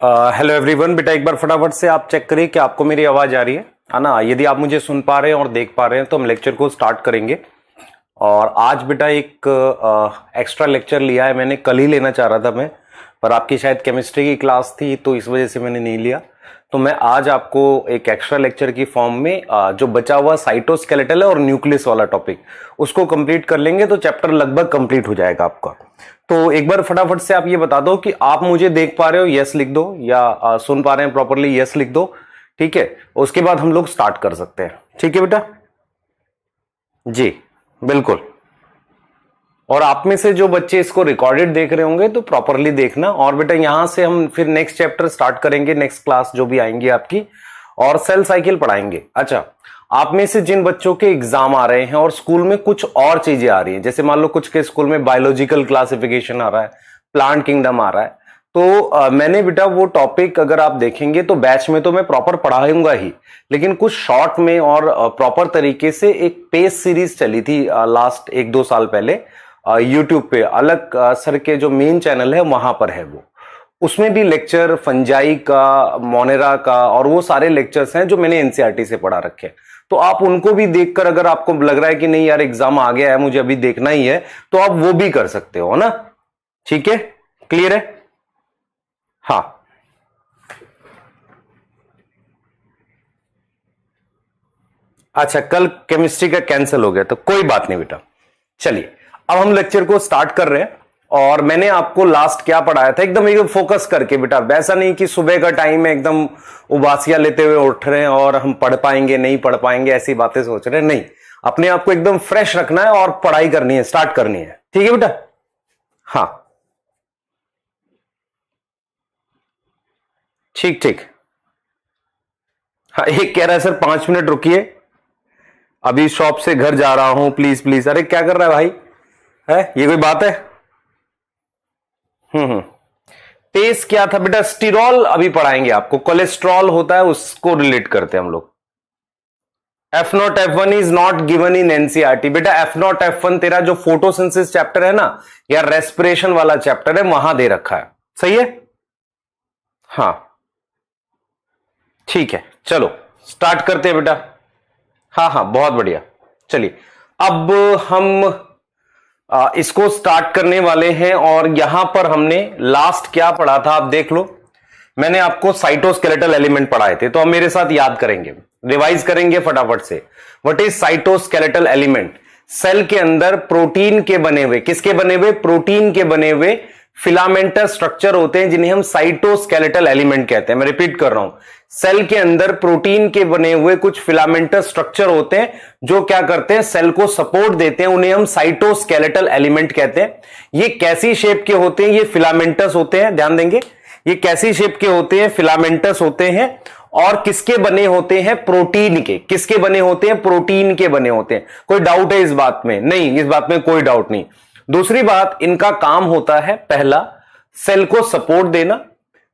Hello everyone. बेटा एक बार फटाफट से आप चेक करिए कि आपको मेरी आवाज आ रही है ना। यदि आप मुझे सुन पा रहे हैं और देख पा रहे हैं तो हम लेक्चर को स्टार्ट करेंगे। और आज बेटा एक एक्स्ट्रा लेक्चर लिया है मैंने, कल ही लेना चाह रहा था मैं, पर आपकी शायद केमिस्ट्री की क्लास थी तो इस वजह से मैंने नहीं लिया। तो मैं आज आपको एक एक्स्ट्रा लेक्चर की फॉर्म में जो बचा हुआ साइटोस्केलेटल है और न्यूक्लियस वाला टॉपिक उसको कंप्लीट कर लेंगे तो चैप्टर लगभग कंप्लीट हो जाएगा आपका। तो एक बार फटाफट से आप ये बता दो कि आप मुझे देख पा रहे हो, यस लिख दो, या सुन पा रहे हैं प्रॉपरली, यस लिख दो। ठीक है, उसके बाद हम लोग स्टार्ट कर सकते हैं। ठीक है बेटा जी, बिल्कुल। और आप में से जो बच्चे इसको रिकॉर्डेड देख रहे होंगे तो प्रॉपरली देखना। और बेटा यहां से हम फिर नेक्स्ट चैप्टर स्टार्ट करेंगे, नेक्स्ट क्लास जो भी आएंगी आपकी, और सेल साइकिल पढ़ाएंगे। अच्छा, आप में से जिन बच्चों के एग्जाम आ रहे हैं और स्कूल में कुछ और चीजें आ रही हैं, जैसे मान लो कुछ के स्कूल में बायोलॉजिकल क्लासिफिकेशन आ रहा है, प्लांट किंगडम आ रहा है, तो मैंने बेटा वो टॉपिक अगर आप देखेंगे तो बैच में तो मैं प्रॉपर पढ़ाऊंगा ही, लेकिन कुछ शॉर्ट में और प्रॉपर तरीके से एक पेस सीरीज चली थी लास्ट 1-2 साल पहले यूट्यूब पे, अलग सर के जो मेन चैनल है वहां पर है वो। उसमें भी लेक्चर फंजाई का, मोनेरा का और वो सारे लेक्चर्स हैं जो मैंने एनसीईआरटी से पढ़ा रखे हैं। तो आप उनको भी देखकर अगर आपको लग रहा है कि नहीं यार एग्जाम आ गया है मुझे अभी देखना ही है, तो आप वो भी कर सकते हो ना। ठीक है, क्लियर है? हाँ, अच्छा कल केमिस्ट्री का कैंसिल हो गया तो कोई बात नहीं बेटा। चलिए अब हम लेक्चर को स्टार्ट कर रहे हैं। और मैंने आपको लास्ट क्या पढ़ाया था, एकदम फोकस करके बेटा, वैसा नहीं कि सुबह का टाइम है एकदम उबासियां लेते हुए उठ रहे हैं और हम पढ़ पाएंगे नहीं पढ़ पाएंगे ऐसी बातें सोच रहे हैं। नहीं, अपने आप को एकदम फ्रेश रखना है और पढ़ाई करनी है, स्टार्ट करनी है। ठीक है बेटा? हाँ ठीक ठीक। हाँ, एक कह रहा है सर 5 मिनट रुकिए, अभी शॉप से घर जा रहा हूं, प्लीज प्लीज। अरे क्या कर रहा है भाई, है ये कोई बात है? हम्म। पेस क्या था बेटा? स्टीरॉल अभी पढ़ाएंगे आपको, कोलेस्ट्रॉल होता है उसको रिलेट करते हैं हम लोग। F0 F1 is not given in NCERT बेटा। F0 F1 तेरा जो फोटोसिंथेसिस चैप्टर है ना, या रेस्पिरेशन वाला चैप्टर है, वहां दे रखा है। सही है? हाँ ठीक है, चलो स्टार्ट करते हैं बेटा। हाँ हाँ बहुत बढ़िया। चलिए अब हम इसको स्टार्ट करने वाले हैं। और यहां पर हमने लास्ट क्या पढ़ा था आप देख लो। मैंने आपको साइटोस्केलेटल एलिमेंट पढ़ाए थे, तो अब मेरे साथ याद करेंगे, रिवाइज करेंगे फटाफट से। What is cytoskeletal element? Cell के अंदर प्रोटीन के बने हुए, किसके बने हुए? प्रोटीन के बने हुए फिलामेंटस स्ट्रक्चर होते हैं जिन्हें हम साइटोस्केलेटल एलिमेंट कहते हैं। मैं रिपीट कर रहा हूं, सेल के अंदर प्रोटीन के बने हुए कुछ फिलामेंटस स्ट्रक्चर होते हैं जो क्या करते हैं? सेल को सपोर्ट देते हैं, उन्हें हम साइटोस्केलेटल एलिमेंट कहते हैं। ये कैसी शेप के होते हैं? ये फिलामेंटस होते हैं, ध्यान देंगे। ये कैसी शेप के होते हैं? फिलामेंटस होते हैं। और किसके बने होते हैं? प्रोटीन के। किसके बने होते हैं? प्रोटीन के बने होते हैं। कोई डाउट है इस बात में? नहीं, इस बात में कोई डाउट नहीं। दूसरी बात, इनका काम होता है, पहला सेल को सपोर्ट देना,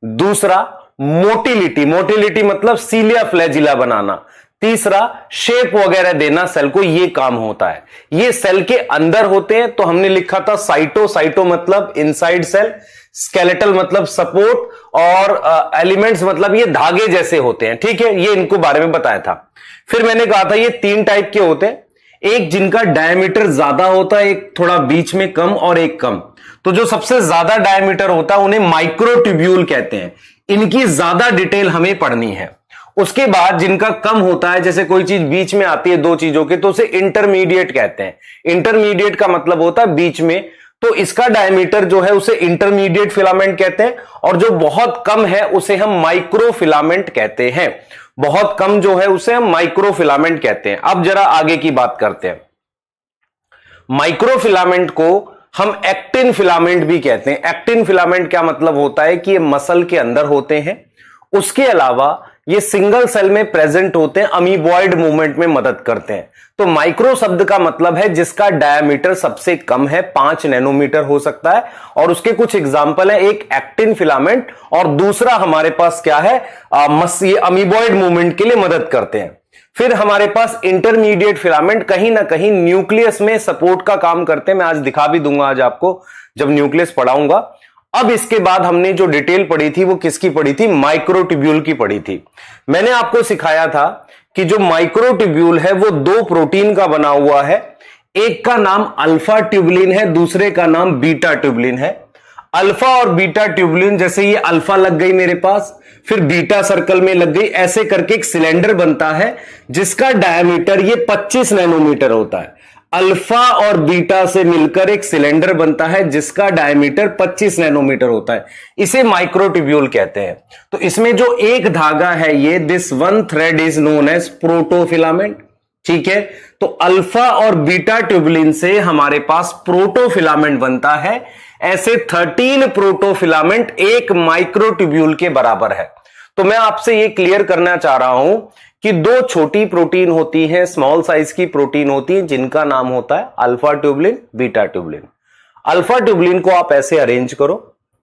दूसरा मोटिलिटी, मोटिलिटी मतलब सीलिया फ्लैजिला बनाना, तीसरा शेप वगैरह देना सेल को, ये काम होता है। ये सेल के अंदर होते हैं, तो हमने लिखा था साइटो, साइटो मतलब इनसाइड सेल, स्केलेटल मतलब सपोर्ट, और एलिमेंट्स मतलब ये धागे जैसे होते हैं। ठीक है, ये इनको बारे में बताया था। फिर मैंने कहा था ये 3 टाइप के होते हैं, एक जिनका डायमीटर ज्यादा होता है, एक थोड़ा बीच में कम, और एक कम। तो जो सबसे ज्यादा डायमीटर होता है उन्हें माइक्रोट्यूब्यूल कहते हैं। इनकी ज्यादा डिटेल हमें पढ़नी है। उसके बाद जिनका कम होता है, जैसे कोई चीज बीच में आती है 2 चीजों के, तो उसे इंटरमीडिएट कहते हैं। इंटरमीडिएट का मतलब होता है बीच में, तो इसका डायमीटर जो है उसे इंटरमीडिएट फिलामेंट कहते हैं। और जो बहुत कम है उसे हम माइक्रो फिलामेंट कहते हैं। बहुत कम जो है उसे हम माइक्रो फिलामेंट कहते हैं। अब जरा आगे की बात करते हैं। माइक्रो फिलामेंट को हम एक्टिन फिलामेंट भी कहते हैं। एक्टिन फिलामेंट क्या मतलब होता है कि ये मसल के अंदर होते हैं, उसके अलावा ये सिंगल सेल में प्रेजेंट होते हैं, अमीबॉइड मूवमेंट में मदद करते हैं। तो माइक्रो शब्द का मतलब है जिसका डायमीटर सबसे कम है, 5 नैनोमीटर हो सकता है। और उसके कुछ एग्जांपल है, एक एक्टिन फिलामेंट और दूसरा हमारे पास क्या है, ये अमीबॉइड मूवमेंट के लिए मदद करते हैं। फिर हमारे पास इंटरमीडिएट फिलामेंट कहीं ना कहीं न्यूक्लियस में सपोर्ट का काम करते हैं। मैं आज दिखा भी दूंगा, आज आपको जब न्यूक्लियस पढ़ाऊंगा। अब इसके बाद हमने जो डिटेल पढ़ी थी वो किसकी पढ़ी थी? माइक्रोट्यूब्यूल की पढ़ी थी। मैंने आपको सिखाया था कि जो माइक्रोट्यूब्यूल है वो दो प्रोटीन का बना हुआ है, एक का नाम अल्फा ट्यूबुलिन है, दूसरे का नाम बीटा ट्यूबुलिन है। अल्फा और बीटा ट्यूबुलिन, जैसे ये अल्फा लग गई मेरे पास, फिर बीटा सर्कल में लग गई, ऐसे करके एक सिलेंडर बनता है जिसका डायमीटर ये 25 नैनोमीटर होता है। अल्फा और बीटा से मिलकर एक सिलेंडर बनता है जिसका डायमीटर 25 नैनोमीटर होता है, इसे माइक्रोट्यूब्यूल कहते हैं। तो इसमें जो एक धागा है ये, this one thread is known as protofilament. ठीक है, तो अल्फा और बीटा ट्यूबुलिन से हमारे पास प्रोटोफिलामेंट बनता है। ऐसे 13 प्रोटोफिलामेंट एक माइक्रोट्यूब्यूल के बराबर है। तो मैं आपसे ये क्लियर करना चाह रहा हूं कि दो छोटी प्रोटीन होती हैं, स्मॉल साइज की प्रोटीन होती है, जिनका नाम होता है alpha tubulin, beta tubulin. Alpha tubulin को आप ऐसे अरेंज करो,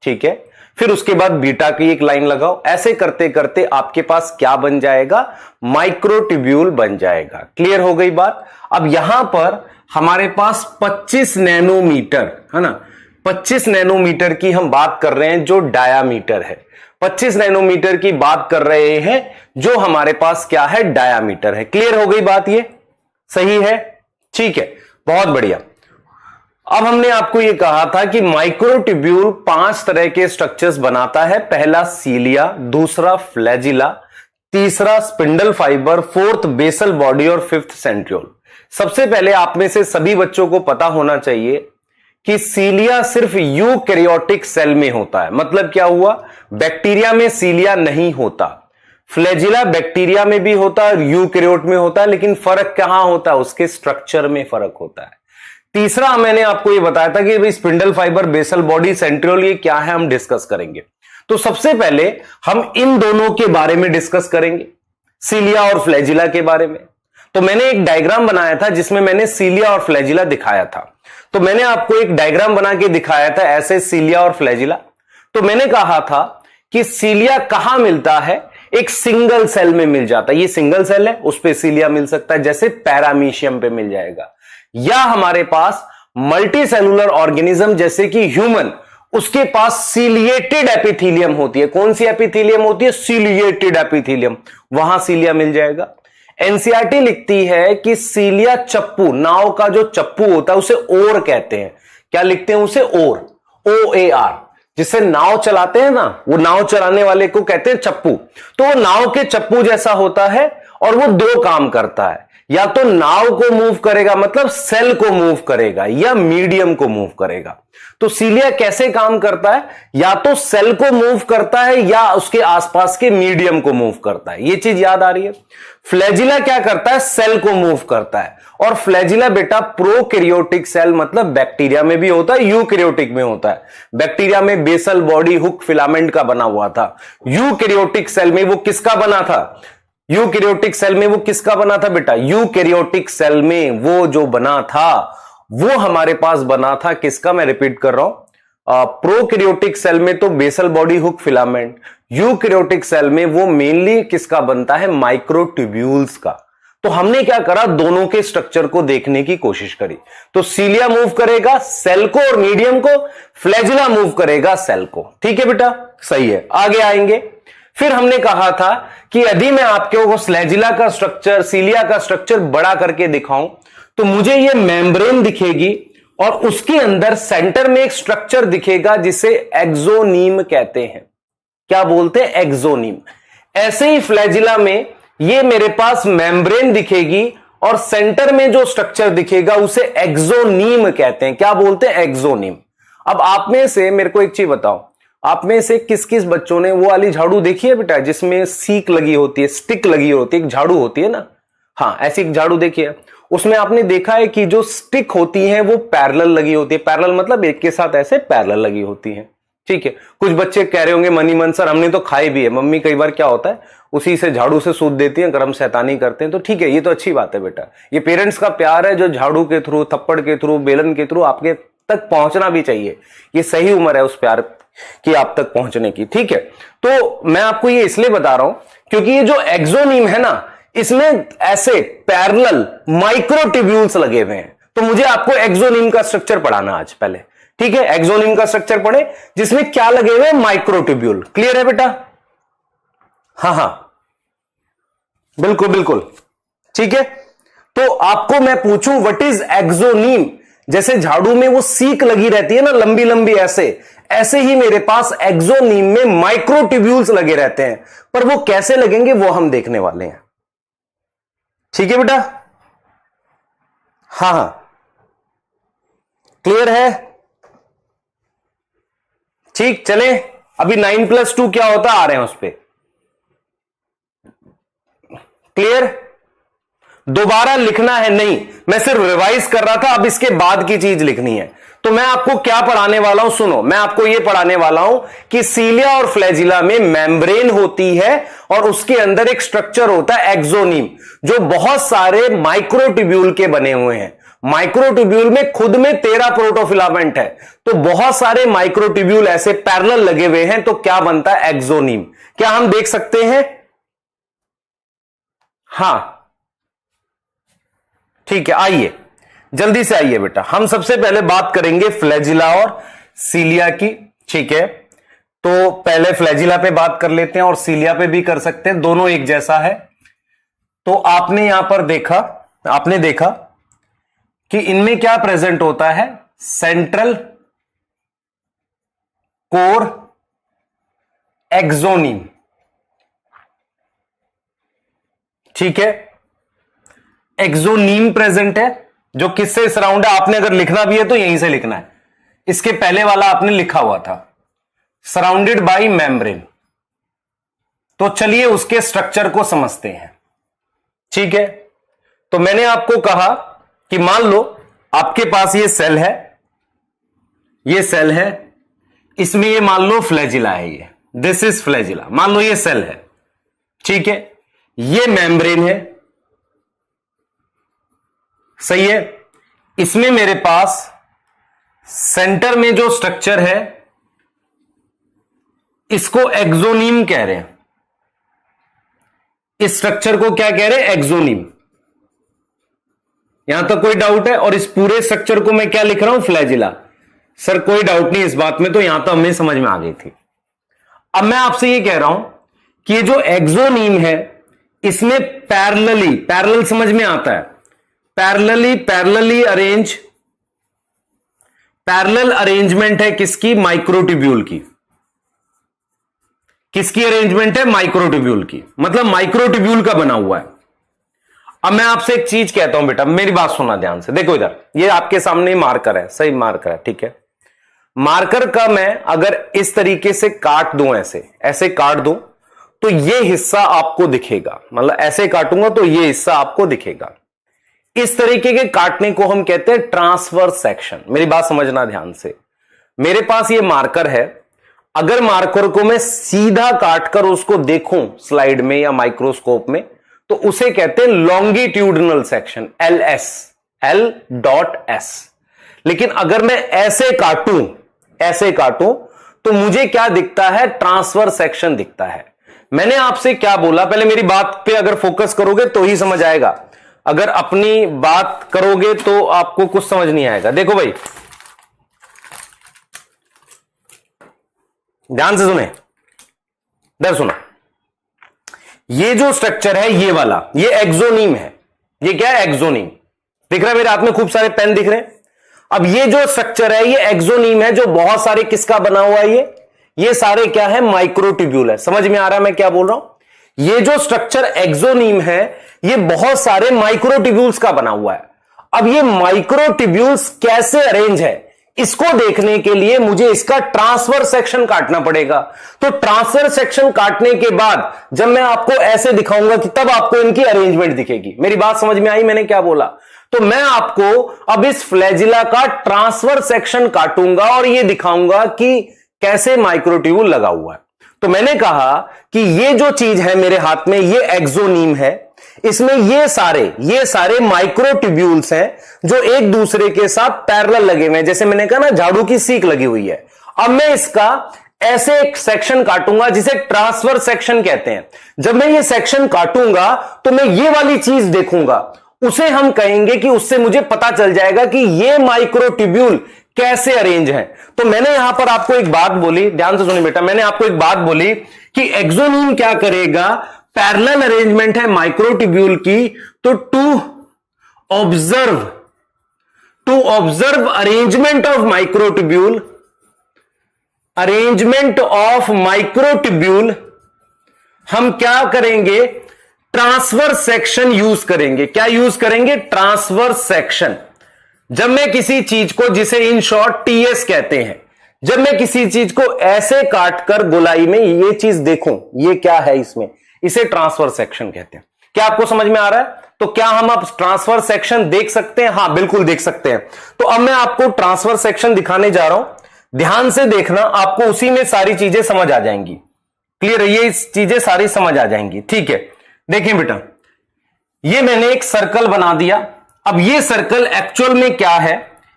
ठीक है, फिर उसके बाद बीटा की एक लाइन लगाओ, ऐसे करते करते आपके पास क्या बन जाएगा? माइक्रोट्यूब्यूल बन जाएगा। क्लियर हो गई बात? अब यहां पर हमारे पास 25 नैनोमीटर है ना, 25 नैनोमीटर की हम बात कर रहे हैं जो डायामीटर है, 25 नैनोमीटर की बात कर रहे हैं जो हमारे पास क्या है? डायामीटर है। क्लियर हो गई बात? ये सही है? ठीक है, बहुत बढ़िया। अब हमने आपको यह कहा था कि माइक्रोट्यूब्यूल 5 तरह के स्ट्रक्चर्स बनाता है। पहला सीलिया, दूसरा फ्लैजिला, तीसरा spindle fibre, fourth basal body और फिफ्थ सेंट्रियोल। सबसे पहले आप में से सभी बच्चों को पता होना चाहिए कि सीलिया सिर्फ यूकैरियोटिक सेल में होता है। मतलब क्या हुआ? बैक्टीरिया में सीलिया नहीं होता। फ्लैजिला बैक्टीरिया में भी होता है और यूकैरियोट में होता है, लेकिन फर्क कहां होता है? उसके स्ट्रक्चर में फर्क होता है। तीसरा मैंने आपको यह बताया था कि भाई spindle fibre, basal body, centriole ये क्या है, हम डिस्कस करेंगे। तो सबसे पहले हम इन दोनों के बारे में डिस्कस करेंगे, सीलिया और फ्लैजिला के बारे में। तो मैंने एक डायग्राम बनाया था जिसमें मैंने सीलिया और फ्लैजिला दिखाया था। तो मैंने आपको एक डायग्राम बना के दिखाया था ऐसे, सीलिया और फ्लैजिला। तो मैंने कहा था कि सीलिया कहां मिलता है? एक सिंगल सेल में मिल जाता है। ये सिंगल सेल है, उस पे सीलिया मिल सकता है, जैसे पैरामीशियम पे मिल जाएगा। या हमारे पास मल्टी सेलुलर ऑर्गेनिज्म जैसे कि ह्यूमन, उसके पास सीलिएटेड एपिथेलियम होती है। कौन सी एपिथेलियम होती है? सीलिएटेड एपिथेलियम, वहां सीलिया मिल जाएगा। एनसीईआरटी लिखती है कि सीलिया चप्पू, नाव का जो चप्पू होता है उसे ओर कहते हैं। क्या लिखते हैं उसे? ओर, OAR। जिससे नाव चलाते हैं ना, वो नाव चलाने वाले को कहते हैं चप्पू। तो वो नाव के चप्पू जैसा होता है और वो दो काम करता है, या तो नाव को मूव करेगा, मतलब सेल को मूव करेगा, या मीडियम को मूव करेगा। तो सीलिया कैसे काम करता है? या तो सेल को मूव करता है या उसके आसपास के मीडियम को मूव करता है। ये चीज याद आ रही है? फ्लैजिला क्या करता है? सेल को मूव करता है। और फ्लैजिला बेटा प्रोकैरियोटिक सेल, मतलब बैक्टीरिया में भी होता है, यूकैरियोटिक में होता है। बैक्टीरिया में बेसल बॉडी हुक फिलामेंट का बना हुआ था। यूकैरियोटिक सेल में वो किसका बना था? यूकैरियोटिक सेल में वो किसका बना था बेटा? यूकैरियोटिक सेल में वो जो बना था वो हमारे पास बना था किसका? मैं रिपीट कर रहा हूं, प्रोकैरियोटिक सेल में तो basal body hook filament, eukaryotic cell में वो मेनली किसका बनता है? माइक्रोट्यूब्यूल्स का। तो हमने क्या करा? दोनों के स्ट्रक्चर को देखने की कोशिश करी। तो सीलिया मूव करेगा सेल को और मीडियम को, फ्लैजिला मूव करेगा सेल को। ठीक है बेटा, सही है। आगे आएंगे। फिर हमने कहा था कि यदि मैं आपको फ्लैजिला का स्ट्रक्चर, सीलिया का स्ट्रक्चर बड़ा करके दिखाऊं तो मुझे ये मेम्ब्रेन दिखेगी और उसके अंदर सेंटर में एक स्ट्रक्चर दिखेगा जिसे एक्सोनीम कहते हैं। क्या बोलते हैं? एक्सोनीम। ऐसे ही फ्लैजिला में ये मेरे पास मेम्ब्रेन दिखेगी और सेंटर में जो स्ट्रक्चर दिखेगा उसे एक्सोनीम कहते हैं। क्या बोलते हैं? एक्सोनीम। अब आप में से मेरे को एक चीज बताओ, आप में से किस किस बच्चों ने वो वाली झाड़ू देखी है बेटा जिसमें सीक लगी होती है, स्टिक लगी होती है, एक झाड़ू होती है ना? हाँ, ऐसी एक झाड़ू देखी है। उसमें आपने देखा है कि जो स्टिक होती है वो पैरेलल लगी होती है। पैरेलल मतलब एक के साथ ऐसे पैरेलल लगी होती है। ठीक है, कुछ बच्चे कह रहे होंगे मनी मन सर हमने तो खाई भी है। मम्मी कई बार क्या होता है उसी से झाड़ू से सूद देती है, गरम शैतानी करते हैं। तो ठीक है, ये तो अच्छी बात है बेटा, ये पेरेंट्स का प्यार है जो झाड़ू के थ्रू, थप्पड़ के थ्रू, बेलन के थ्रू आपके तक पहुंचना भी चाहिए। ये सही उम्र है उस प्यार की आप तक पहुंचने की। ठीक है, तो मैं आपको ये इसलिए बता रहा हूं क्योंकि ये जो एक्सोनीम है ना, इसमें ऐसे पैरेलल माइक्रोट्यूब्यूल्स लगे हुए हैं। तो मुझे आपको एक्सोनीम का स्ट्रक्चर पढ़ाना आज। पहले ठीक है, एक्सोनिम का स्ट्रक्चर पढ़े जिसमें क्या लगे हुए, माइक्रोट्यूब्यूल। क्लियर है बेटा? हाँ हाँ, बिल्कुल बिल्कुल, ठीक है। तो आपको मैं पूछूं व्हाट इज एक्सोनीम, जैसे झाड़ू में वो सीक लगी रहती है ना लंबी लंबी, ऐसे ही मेरे पास एक्सोनीम में माइक्रोट्यूब्यूल्स लगे रहते हैं, पर वो कैसे लगेंगे वो हम देखने वाले हैं। ठीक है बेटा? हाँ हाँ, क्लियर है? ठीक, चले अभी 9+2 क्या होता आ रहे हैं उस पर। क्लियर? दोबारा लिखना है नहीं, मैं सिर्फ रिवाइज कर रहा था, अब इसके बाद की चीज लिखनी है। तो मैं आपको क्या पढ़ाने वाला हूं, सुनो, मैं आपको यह पढ़ाने वाला हूं कि सीलिया और फ्लैजिला में मेम्ब्रेन होती है और उसके अंदर एक स्ट्रक्चर होता है एक्सोनीम, जो बहुत सारे माइक्रोट्यूब्यूल के बने हुए हैं। माइक्रोट्यूब्यूल में खुद में 13 प्रोटोफिलामेंट है, तो बहुत सारे माइक्रोट्यूब्यूल ऐसे पैरेलल लगे हुए हैं, तो क्या बनता है, एक्सोनीम। क्या हम देख सकते हैं? हां, ठीक है, आइए जल्दी से आइए बेटा। हम सबसे पहले बात करेंगे फ्लैजिला और सीलिया की, ठीक है। तो पहले फ्लैजिला पे बात कर लेते हैं और सीलिया पे भी कर सकते हैं, दोनों एक जैसा है। तो आपने यहां पर देखा, आपने देखा कि इनमें क्या प्रेजेंट होता है, सेंट्रल कोर एक्सोनीम, ठीक है। एक्सोनीम प्रेजेंट है जो किससे सराउंड है, आपने अगर लिखना भी है तो यहीं से लिखना है, इसके पहले वाला आपने लिखा हुआ था, सराउंडेड बाय मेम्ब्रेन। तो चलिए उसके स्ट्रक्चर को समझते हैं, ठीक है। तो मैंने आपको कहा कि मान लो आपके पास ये सेल है, ये सेल है, इसमें ये मान लो फ्लैजिला है, ये दिस इज फ्लैजिला, मान लो ये सेल है, ठीक है। ये मेम्ब्रेन है, सही है। इसमें मेरे पास सेंटर में जो स्ट्रक्चर है इसको एक्सोनीम कह रहे हैं, इस स्ट्रक्चर को क्या कह रहे हैं, एक्सोनीम। यहां तक कोई डाउट है? और इस पूरे स्ट्रक्चर को मैं क्या लिख रहा हूं, फ्लैजिला। सर कोई डाउट नहीं इस बात में, तो यहां तो हमें समझ में आ गई थी। अब मैं आपसे ये कह रहा हूं कि ये जो एक्सोनीम है इसमें पैरेलली, पैरेलल समझ में आता है, पैरेलली अरेंज, पैरेलल अरेंजमेंट है किसकी, माइक्रोट्यूब्यूल की। किसकी अरेंजमेंट है, माइक्रोट्यूब्यूल की, मतलब माइक्रोट्यूब्यूल का बना हुआ है। अब मैं आपसे एक चीज कहता हूं बेटा, मेरी बात सुनना ध्यान से, देखो इधर ये आपके सामने मार्कर है, सही मार्कर है, ठीक है। मार्कर का मैं अगर इस तरीके से काट दूं, ऐसे ऐसे काट दूं, तो ये हिस्सा आपको दिखेगा, मतलब ऐसे काटूंगा तो ये हिस्सा आपको दिखेगा। इस तरीके के काटने को हम कहते हैं ट्रांसवर्स सेक्शन। मेरी बात समझना ध्यान से, मेरे पास ये मार्कर है, अगर मार्कर को मैं सीधा काटकर उसको देखूं स्लाइड में या माइक्रोस्कोप में, तो उसे कहते हैं लॉन्गिट्यूडनल सेक्शन, LS, L.S। लेकिन अगर मैं ऐसे काटूं तो मुझे क्या दिखता है, ट्रांसवर्स सेक्शन दिखता है। मैंने आपसे क्या बोला, पहले मेरी बात पे अगर फोकस करोगे तो ही समझ आएगा, अगर अपनी बात करोगे तो आपको कुछ समझ नहीं आएगा। देखो भाई ध्यान से सुने, इधर सुनो, ये जो स्ट्रक्चर है ये वाला, ये एक्सोनीम है। ये क्या है, एक्सोनीम। दिख रहा है मेरे हाथ में खूब सारे पेन दिख रहे हैं। अब ये जो स्ट्रक्चर है ये एक्सोनीम है, जो बहुत सारे किसका बना हुआ है, ये सारे क्या है, माइक्रोट्यूब्यूल है। समझ में आ रहा है मैं क्या बोल रहा हूं? ये जो स्ट्रक्चर एक्सोनीम है ये बहुत सारे माइक्रोट्यूब्यूल्स का बना हुआ है। अब ये माइक्रोट्यूब्यूल्स कैसे अरेंज है, इसको देखने के लिए मुझे इसका ट्रांसवर्स सेक्शन काटना पड़ेगा। तो ट्रांसवर्स सेक्शन काटने के बाद जब मैं आपको ऐसे दिखाऊंगा कि तब आपको इनकी अरेंजमेंट दिखेगी। मेरी बात समझ में आई मैंने क्या बोला? तो मैं आपको अब इस फ्लैजिला का ट्रांसवर्स सेक्शन काटूंगा और ये दिखाऊंगा कि कैसे माइक्रोट्यूब्यूल लगा हुआ है। तो मैंने कहा कि ये जो चीज है मेरे हाथ में, ये एक्सोनीम है, इसमें ये सारे माइक्रोट्यूब्यूल्स हैं जो एक दूसरे के साथ पैरेलल लगे हुए हैं। जैसे मैंने कहा ना, झाड़ू की सीक लगी हुई है। अब मैं इसका ऐसे एक सेक्शन काटूंगा जिसे ट्रांसवर्स सेक्शन कहते हैं। जब मैं ये सेक्शन काटूंगा तो मैं ये वाली चीज देखूंगा, उसे हम कहेंगे कि उससे मुझे पता चल जाएगा कि ये माइक्रोट्यूब्यूल कैसे अरेंज हैं। तो मैंने यहां पर आपको एक बात बोली, ध्यान से सुनिए बेटा, मैंने आपको एक बात बोली कि एक्सोनीम क्या करेगा, पैरेलल अरेंजमेंट है माइक्रोट्यूब्यूल की, तो to observe arrangement of microtubule हम क्या करेंगे, ट्रांसवर्स सेक्शन यूज करेंगे। क्या यूज करेंगे, ट्रांसवर्स सेक्शन। जब मैं किसी चीज को, जिसे इन शॉर्ट टीएस कहते हैं, जब मैं किसी चीज को ऐसे काटकर गोलाई में ये चीज देखूं, ये क्या है इसमें, इसे ट्रांसवर्स सेक्शन कहते हैं। क्या आपको समझ में आ रहा है? तो क्या हम अब ट्रांसवर्स सेक्शन देख सकते हैं? हां बिल्कुल देख सकते हैं। तो अब मैं आपको ट्रांसवर्स सेक्शन दिखाने जा रहा हूं, ध्यान से देखना, आपको उसी में सारी चीजें समझ आ जाएंगी। क्लियर है? ये चीजें सारी समझ आ जाएंगी। ठीक है, देखें बेटा, ये मैंने एक सर्कल बना दिया। अब ये सर्कल एक्चुअल में क्या है,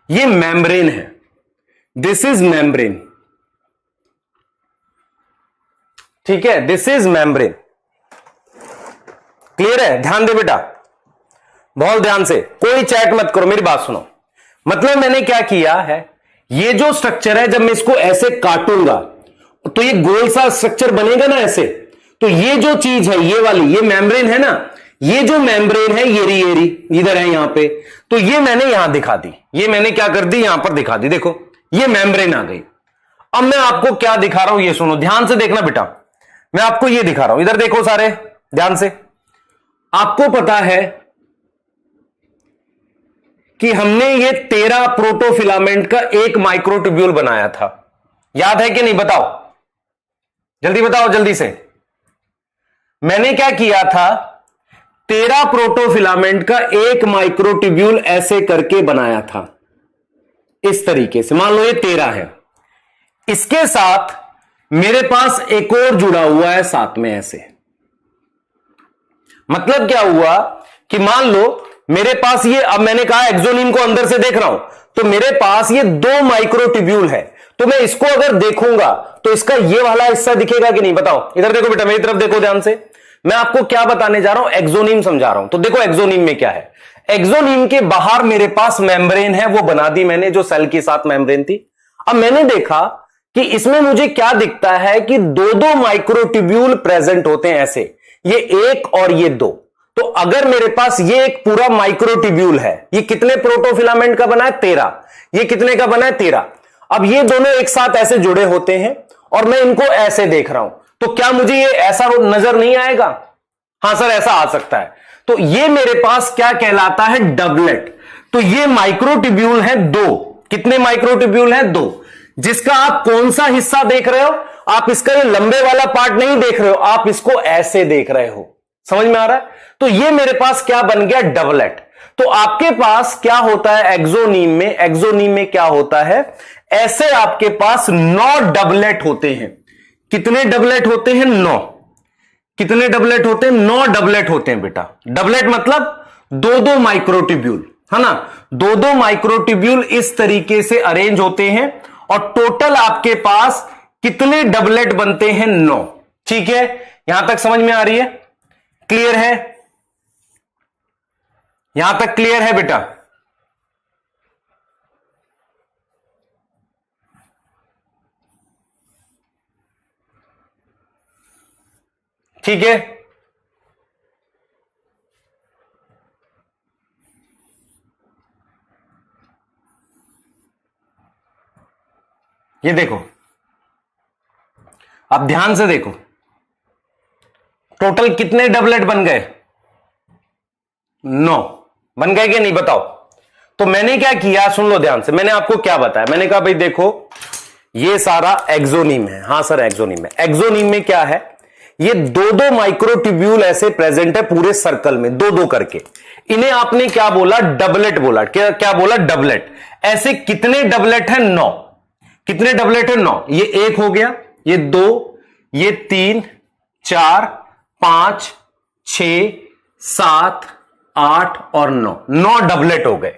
ये मेम्ब्रेन है। This is membrane. ठीक है, दिस इज मेम्ब्रेन। क्लियर है? ध्यान दे बेटा, बहुत ध्यान से, कोई चैट मत करो, मेरी बात सुनो। मतलब मैंने क्या किया है, ये जो स्ट्रक्चर है, जब मैं इसको ऐसे काटूंगा तो ये गोल सा स्ट्रक्चर बनेगा ना ऐसे। तो ये जो चीज है, ये वाली, ये मेम्ब्रेन है ना, ये जो मेम्ब्रेन है, ये इधर है यहां पे, तो ये मैंने यहां दिखा दी, ये मैंने क्या कर दी, यहां पर दिखा दी। देखो ये मेम्ब्रेन आ गई। अब मैं आपको क्या दिखा रहा हूं, ये सुनो, ध्यान से देखना बेटा, मैं आपको ये दिखा रहा हूं, इधर देखो सारे ध्यान से। आपको पता है कि हमने ये 13 प्रोटोफिलामेंट का एक माइक्रोट्यूब्यूल बनाया था, याद है कि नहीं? बताओ, जल्दी बताओ, जल्दी से। मैंने क्या किया था, 13 प्रोटोफिलामेंट का एक माइक्रोट्यूब्यूल ऐसे करके बनाया था, इस तरीके से। मान लो ये 13 है, इसके साथ मेरे पास एक और जुड़ा हुआ है साथ में ऐसे। मतलब क्या हुआ कि मान लो मेरे पास ये, अब मैंने कहा एक्सोनीम को अंदर से देख रहा हूं, तो मेरे पास ये 2 माइक्रोट्यूब्यूल है, तो मैं इसको अगर देखूंगा तो इसका ये वाला हिस्सा दिखेगा कि नहीं? बताओ, इधर देखो बेटा, मेरी तरफ देखो ध्यान से। मैं आपको क्या बताने जा रहा हूं, एक्सोनीम समझा रहा हूं। तो देखो एक्सोनीम में क्या है, एक्सोनीम के बाहर मेरे पास मेम्ब्रेन है, वो बना दी मैंने, जो सेल के साथ मेम्ब्रेन थी। अब मैंने देखा कि इसमें मुझे क्या दिखता है कि 2-2 माइक्रोट्यूब्यूल प्रेजेंट होते हैं ऐसे, ये 1 और ये 2। तो अगर मेरे पास ये एक पूरा माइक्रोट्यूब्यूल है, ये कितने प्रोटोफिलामेंट का बना है? 13। ये कितने का बना है? 13। अब ये दोनों एक साथ ऐसे जुड़े होते हैं और मैं इनको ऐसे देख रहा हूं, तो क्या मुझे ये ऐसा नजर नहीं आएगा? हां सर, ऐसा आ सकता है। तो ये मेरे पास क्या कहलाता है? डबलेट। तो ये माइक्रोट्यूब्यूल है 2। कितने माइक्रोट्यूब्यूल है? 2। जिसका आप कौन सा हिस्सा देख रहे हो? आप इसका ये लंबे वाला पार्ट नहीं देख रहे हो, आप इसको ऐसे देख रहे हो। समझ में आ रहा है? तो ये मेरे पास क्या बन गया? डबलेट। तो आपके पास क्या होता है एक्सोनीम में? एक्सोनीम में क्या होता है, ऐसे आपके पास 9 डबलेट होते हैं। कितने डबलेट होते हैं? 9। कितने डबलेट होते हैं? 9 डबलेट होते हैं बेटा। डबलेट मतलब 2-2 माइक्रोट्यूब्यूल, है ना? 2-2 माइक्रोट्यूब्यूल इस तरीके से अरेंज होते हैं और टोटल आपके पास कितने डबलेट बनते हैं? 9। ठीक है, यहां तक समझ में आ रही है? क्लियर है? यहां तक क्लियर है बेटा? ठीक है, ये देखो, अब ध्यान से देखो, टोटल कितने डबलेट बन गए? 9 बन गए कि नहीं? बताओ। तो मैंने क्या किया, सुन लो ध्यान से, मैंने आपको क्या बताया। मैंने कहा भाई देखो, ये सारा एक्सोनीम है। हां सर, एक्सोनीम है। एक्सोनीम में क्या है, ये 2-2 माइक्रोट्यूब्यूल ऐसे प्रेजेंट है पूरे सर्कल में, 2-2 करके। इन्हें आपने क्या बोला? डबलेट बोला। क्या बोला? डबलेट। ऐसे कितने डबलेट है? 9। कितने डबलेट है? 9। ये 1 हो गया, ये 2, ये 3, 4, 5, 6, 7, 8 और 9। 9 डबलेट हो गए।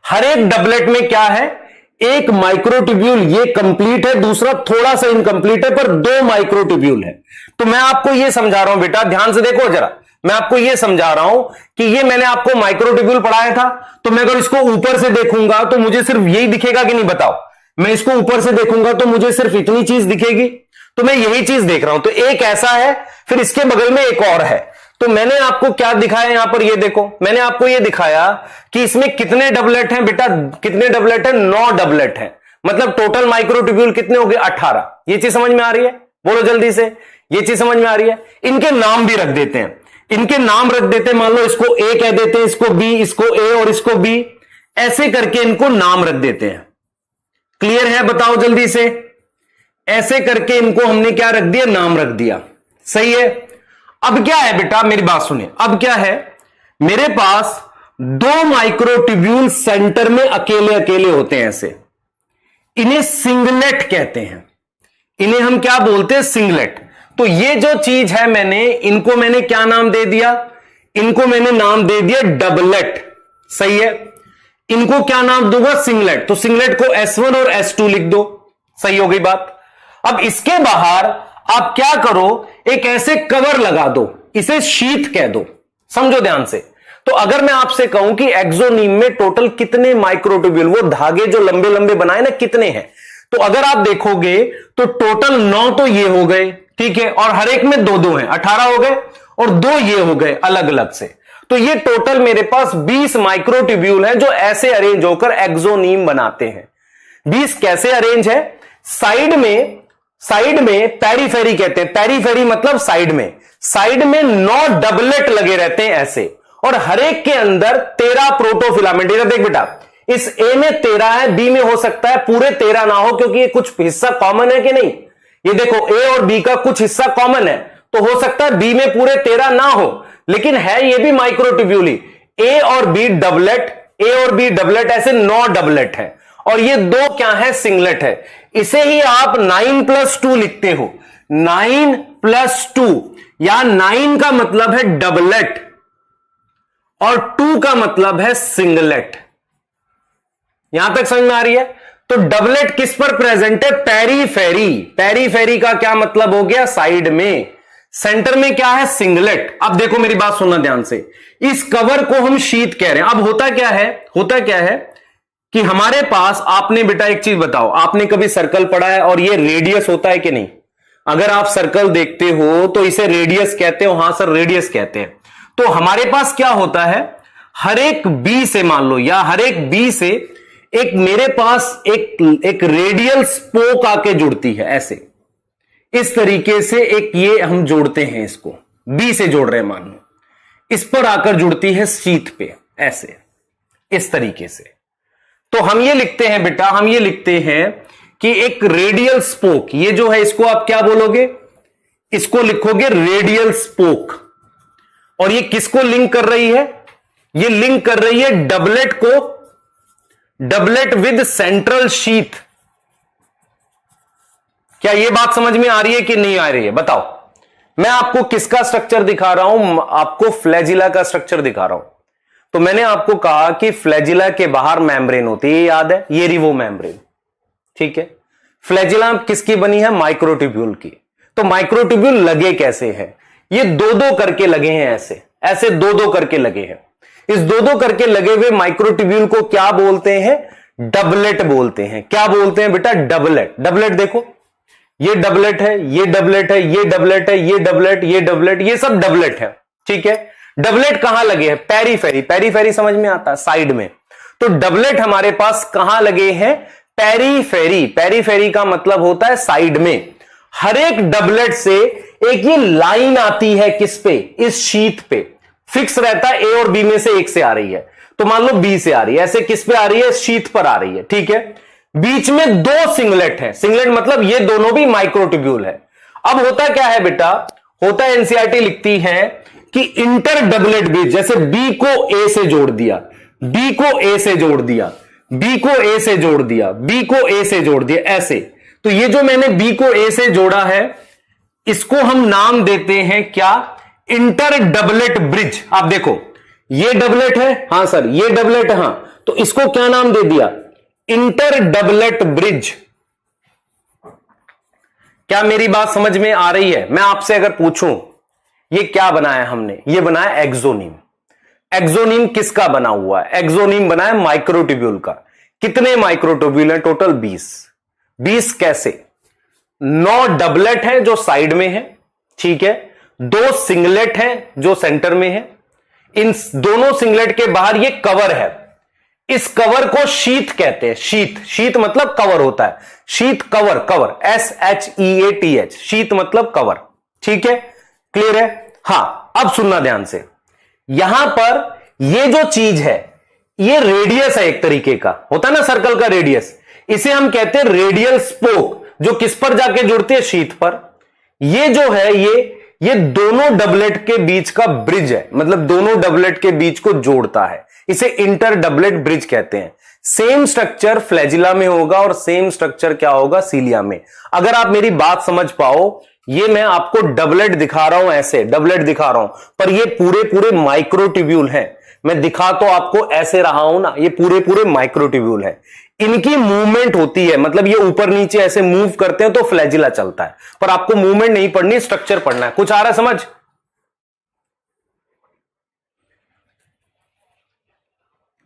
हर एक डबलेट में क्या है? एक माइक्रोट्यूब्यूल ये कंप्लीट है, दूसरा थोड़ा सा इनकंप्लीट है, पर 2 माइक्रोट्यूब्यूल है। तो मैं आपको ये समझा रहा हूं बेटा, ध्यान से देखो जरा, मैं आपको यह समझा रहा हूं कि ये मैंने आपको माइक्रोट्यूब्यूल पढ़ाया था, तो मैं अगर इसको ऊपर से देखूंगा तो मुझे सिर्फ यही दिखेगा कि नहीं, बताओ। मैं इसको ऊपर से देखूंगा तो मुझे सिर्फ इतनी चीज दिखेगी, तो मैं यही चीज देख रहा हूं। तो एक ऐसा है, फिर इसके बगल में एक और है। तो मैंने आपको क्या दिखाया यहां पर, ये देखो, मैंने आपको ये दिखाया कि इसमें कितने डबलेट हैं बेटा, कितने डबलेट हैं, 9 डबलेट हैं। मतलब टोटल माइक्रोट्यूब्यूल कितने हो गए, 18। ये चीज समझ में आ रही है, बोलो जल्दी से, ये चीज समझ में आ रही है। इनके नाम भी रख देते हैं, इनके नाम रख देते हैं। मान लो इसको ए कह देते हैं, इसको बी, इसको ए और इसको बी, ऐसे करके इनको नाम रख देते हैं। क्लियर है, बताओ जल्दी से। ऐसे करके इनको हमने क्या रख दिया, नाम रख दिया। सही है। अब क्या है बेटा, मेरी बात सुनिए। अब क्या है, मेरे पास 2 माइक्रोट्यूब्यूल सेंटर में अकेले अकेले होते हैं ऐसे, इन्हें सिंगलेट कहते हैं। इन्हें हम क्या बोलते हैं, सिंगलेट। तो ये जो चीज है, इनको मैंने क्या नाम दे दिया, इनको मैंने नाम दे दिया डबलेट। सही है। इनको क्या नाम दूंगा, सिंगलेट। तो सिंगलेट को S1 और S2 लिख दो। सही हो गई बात। अब इसके बाहर आप क्या करो, एक ऐसे कवर लगा दो, इसे शीथ कह दो। समझो ध्यान से। तो अगर मैं आपसे कहूं कि एक्सोनीम में टोटल कितने माइक्रोट्यूब्यूल, वो धागे जो लंबे लंबे बनाए ना, कितने हैं, तो अगर आप देखोगे तो टोटल 9 तो ये हो गए, ठीक है, और हर एक में 2-2 हैं, 18 हो गए, और 2 ये हो गए अलग अलग से। तो ये टोटल मेरे पास 20 माइक्रोट्यूब्यूल हैं जो ऐसे अरेंज होकर एक्सोनीम बनाते हैं। 20 कैसे अरेंज है, साइड में पेरीफेरी कहते हैं। पेरीफेरी मतलब साइड में 9 डबलेट लगे रहते हैं ऐसे, और हर एक के अंदर 13 प्रोटोफिलामेंट। इधर देख बेटा, इस ए में 13 है, बी में हो सकता है पूरे 13 ना हो, क्योंकि ये कुछ हिस्सा कॉमन है कि नहीं। ये देखो, ए और बी का कुछ हिस्सा कॉमन है, तो हो सकता है बी में पूरे 13 ना हो, लेकिन है ये भी माइक्रोट्यूब्यूल ही। ए और बी डबलेट, ऐसे 9 डबलेट है, और ये 2 क्या है, सिंगलेट है। इसे ही आप 9+2 लिखते हो। 9+2, या 9 का मतलब है डबलेट और 2 का मतलब है सिंगलेट। यहां तक समझ में आ रही है। तो डबलेट किस पर प्रेजेंट है, पेरीफेरी। पेरीफेरी का क्या मतलब हो गया, साइड में। सेंटर में क्या है, सिंगलेट। अब देखो मेरी बात सुनना ध्यान से, इस कवर को हम शीट कह रहे हैं। अब होता क्या है कि हमारे पास, आपने बेटा एक चीज बताओ, आपने कभी सर्कल पढ़ा है और ये रेडियस होता है कि नहीं। अगर आप सर्कल देखते हो तो इसे रेडियस कहते हो। हां सर, रेडियस कहते हैं। तो हमारे पास क्या होता है, हर एक बी से, मान लो, या हर एक बी से एक मेरे पास एक रेडियल स्पोक आके जुड़ती है ऐसे, इस तरीके से एक ये हम जोड़ते हैं, इसको बी से जोड़ रहे हैं, मान लो, इस पर आकर जुड़ती है शीथ पे ऐसे, इस तरीके से। तो हम ये लिखते हैं बेटा, हम ये लिखते हैं कि एक रेडियल स्पोक, ये जो है इसको आप क्या बोलोगे, इसको लिखोगे रेडियल स्पोक। और ये किसको लिंक कर रही है, ये लिंक कर रही है डबलेट को, डबलेट विद सेंट्रल शीथ। क्या ये बात समझ में आ रही है कि नहीं आ रही है, बताओ। मैं आपको किसका स्ट्रक्चर दिखा रहा हूं, आपको फ्लैजिला का स्ट्रक्चर दिखा रहा हूं। तो मैंने आपको कहा कि फ्लैजिला के बाहर मेम्ब्रेन होती है, याद है, ये रिवो मेम्ब्रेन, ठीक है। फ्लैजिला किसकी बनी है, माइक्रोट्यूब्यूल की। तो माइक्रोट्यूब्यूल लगे कैसे हैं, ये 2-2 करके लगे हैं, ऐसे 2-2 करके लगे हैं। इस 2-2 करके लगे हुए माइक्रोट्यूब्यूल को क्या बोलते हैं, डबलेट बोलते हैं। क्या बोलते हैं बेटा, डबलेट। डबलेट देखो, ये डबलेट है, ये डबलेट है, ये डबलेट है, ये डबलेट, ये डबलेट, ये सब डबलेट है, ठीक है। डबलेट कहां लगे हैं, पेरीफेरी। पेरीफेरी समझ में आता है, साइड में। तो डबलेट हमारे पास कहां लगे हैं, पेरीफेरी। पेरीफेरी का मतलब होता है साइड में। हर एक डबलेट से एक ये लाइन आती है, किस पे, इस शीथ पे, फिक्स रहता है, ए और बी में से एक से आ रही है। तो मान लो बी से आ रही है, ऐसे किस पे आ रही है, शीथ पर आ रही है, ठीक है। बीच में 2 सिंगलेट है, सिंगलेट मतलब ये दोनों भी माइक्रोट्यूब्यूल है। अब होता क्या है बेटा, होता है, एनसीईआरटी लिखती है कि इंटर डबलेट ब्रिज, जैसे बी को ए से जोड़ दिया, बी को ए से जोड़ दिया, बी को ए से जोड़ दिया, बी को ए से जोड़ दिया, ऐसे। तो ये जो मैंने बी को ए से जोड़ा है, इसको हम नाम देते हैं क्या, इंटर डबलेट ब्रिज। आप देखो, ये डबलेट है, हां सर, ये डबलेट है, हां, तो इसको क्या नाम दे दिया, इंटर डबलेट ब्रिज। क्या मेरी बात समझ में आ रही है। मैं आपसे अगर पूछूं, ये क्या बनाया हमने, ये बनाया एक्सोनीम। एक्सोनीम किसका बना हुआ है, एक्सोनीम बना है माइक्रोट्यूब्यूल का। कितने माइक्रोट्यूब्यूल हैं टोटल, 20। 20 कैसे, 9 डबलेट है जो साइड में है, ठीक है, 2 सिंगलेट है जो सेंटर में है। इन दोनों सिंगलेट के बाहर ये कवर है, इस कवर को शीथ कहते हैं। शीथ, शीथ मतलब कवर होता है, sheath cover, cover SHEATH, sheath मतलब कवर, ठीक है, क्लियर है। हां अब सुनना ध्यान से, यहां पर ये जो चीज है ये रेडियस है, एक तरीके का होता है ना सर्कल का रेडियस, इसे हम कहते हैं रेडियल स्पोक, जो किस पर जाके जुड़ती है, शीथ पर। ये जो है ये दोनों डबलेट के बीच का ब्रिज है, मतलब दोनों डबलेट के बीच को जोड़ता है, इसे इंटर डबलेट ब्रिज कहते हैं। सेम स्ट्रक्चर फ्लैजिला में होगा और सेम स्ट्रक्चर क्या होगा, सीलिया में। अगर आप मेरी बात समझ पाओ, ये मैं आपको डबलेट दिखा रहा हूं, ऐसे डबलेट दिखा रहा हूं, पर ये पूरे पूरे माइक्रोट्यूब्यूल हैं। मैं दिखा तो आपको ऐसे रहा हूं ना, ये पूरे पूरे माइक्रोट्यूब्यूल है। इनकी मूवमेंट होती है, मतलब ये ऊपर नीचे ऐसे मूव करते हैं तो फ्लैजिला चलता है, पर आपको मूवमेंट नहीं पढ़नी, स्ट्रक्चर पढ़ना है। कुछ आ रहा है समझ,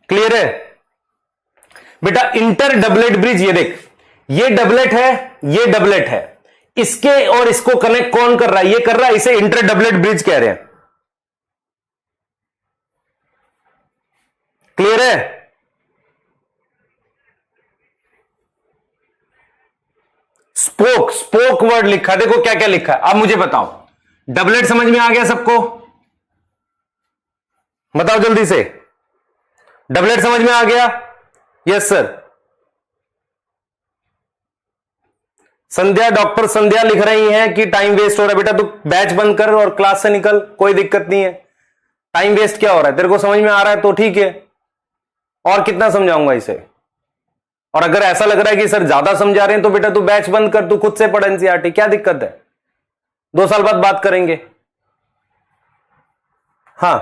क्लियर है बेटा। इंटर डबलेट ब्रिज, ये देख, ये डबलेट है, ये डबलेट है, इसके और इसको कनेक्ट कौन कर रहा है, ये कर रहा है, इसे इंटर डबलेट ब्रिज कह रहे हैं, क्लियर है। स्पोक, स्पोक वर्ड लिखा, देखो क्या क्या लिखा है, अब मुझे बताओ, डबलेट समझ में आ गया सबको, बताओ जल्दी से, डबलेट समझ में आ गया, यस सर। संध्या, डॉक्टर संध्या लिख रही हैं कि टाइम वेस्ट हो रहा है। बेटा तू बैच बंद कर और क्लास से निकल, कोई दिक्कत नहीं है। टाइम वेस्ट क्या हो रहा है, तेरे को समझ में आ रहा है तो ठीक है, और कितना समझाऊंगा इसे। और अगर ऐसा लग रहा है कि सर ज्यादा समझा रहे हैं तो बेटा तू बैच बंद कर, तू खुद से पढ़ एनसीईआरटी, क्या दिक्कत है, 2 साल बाद बात करेंगे। हां,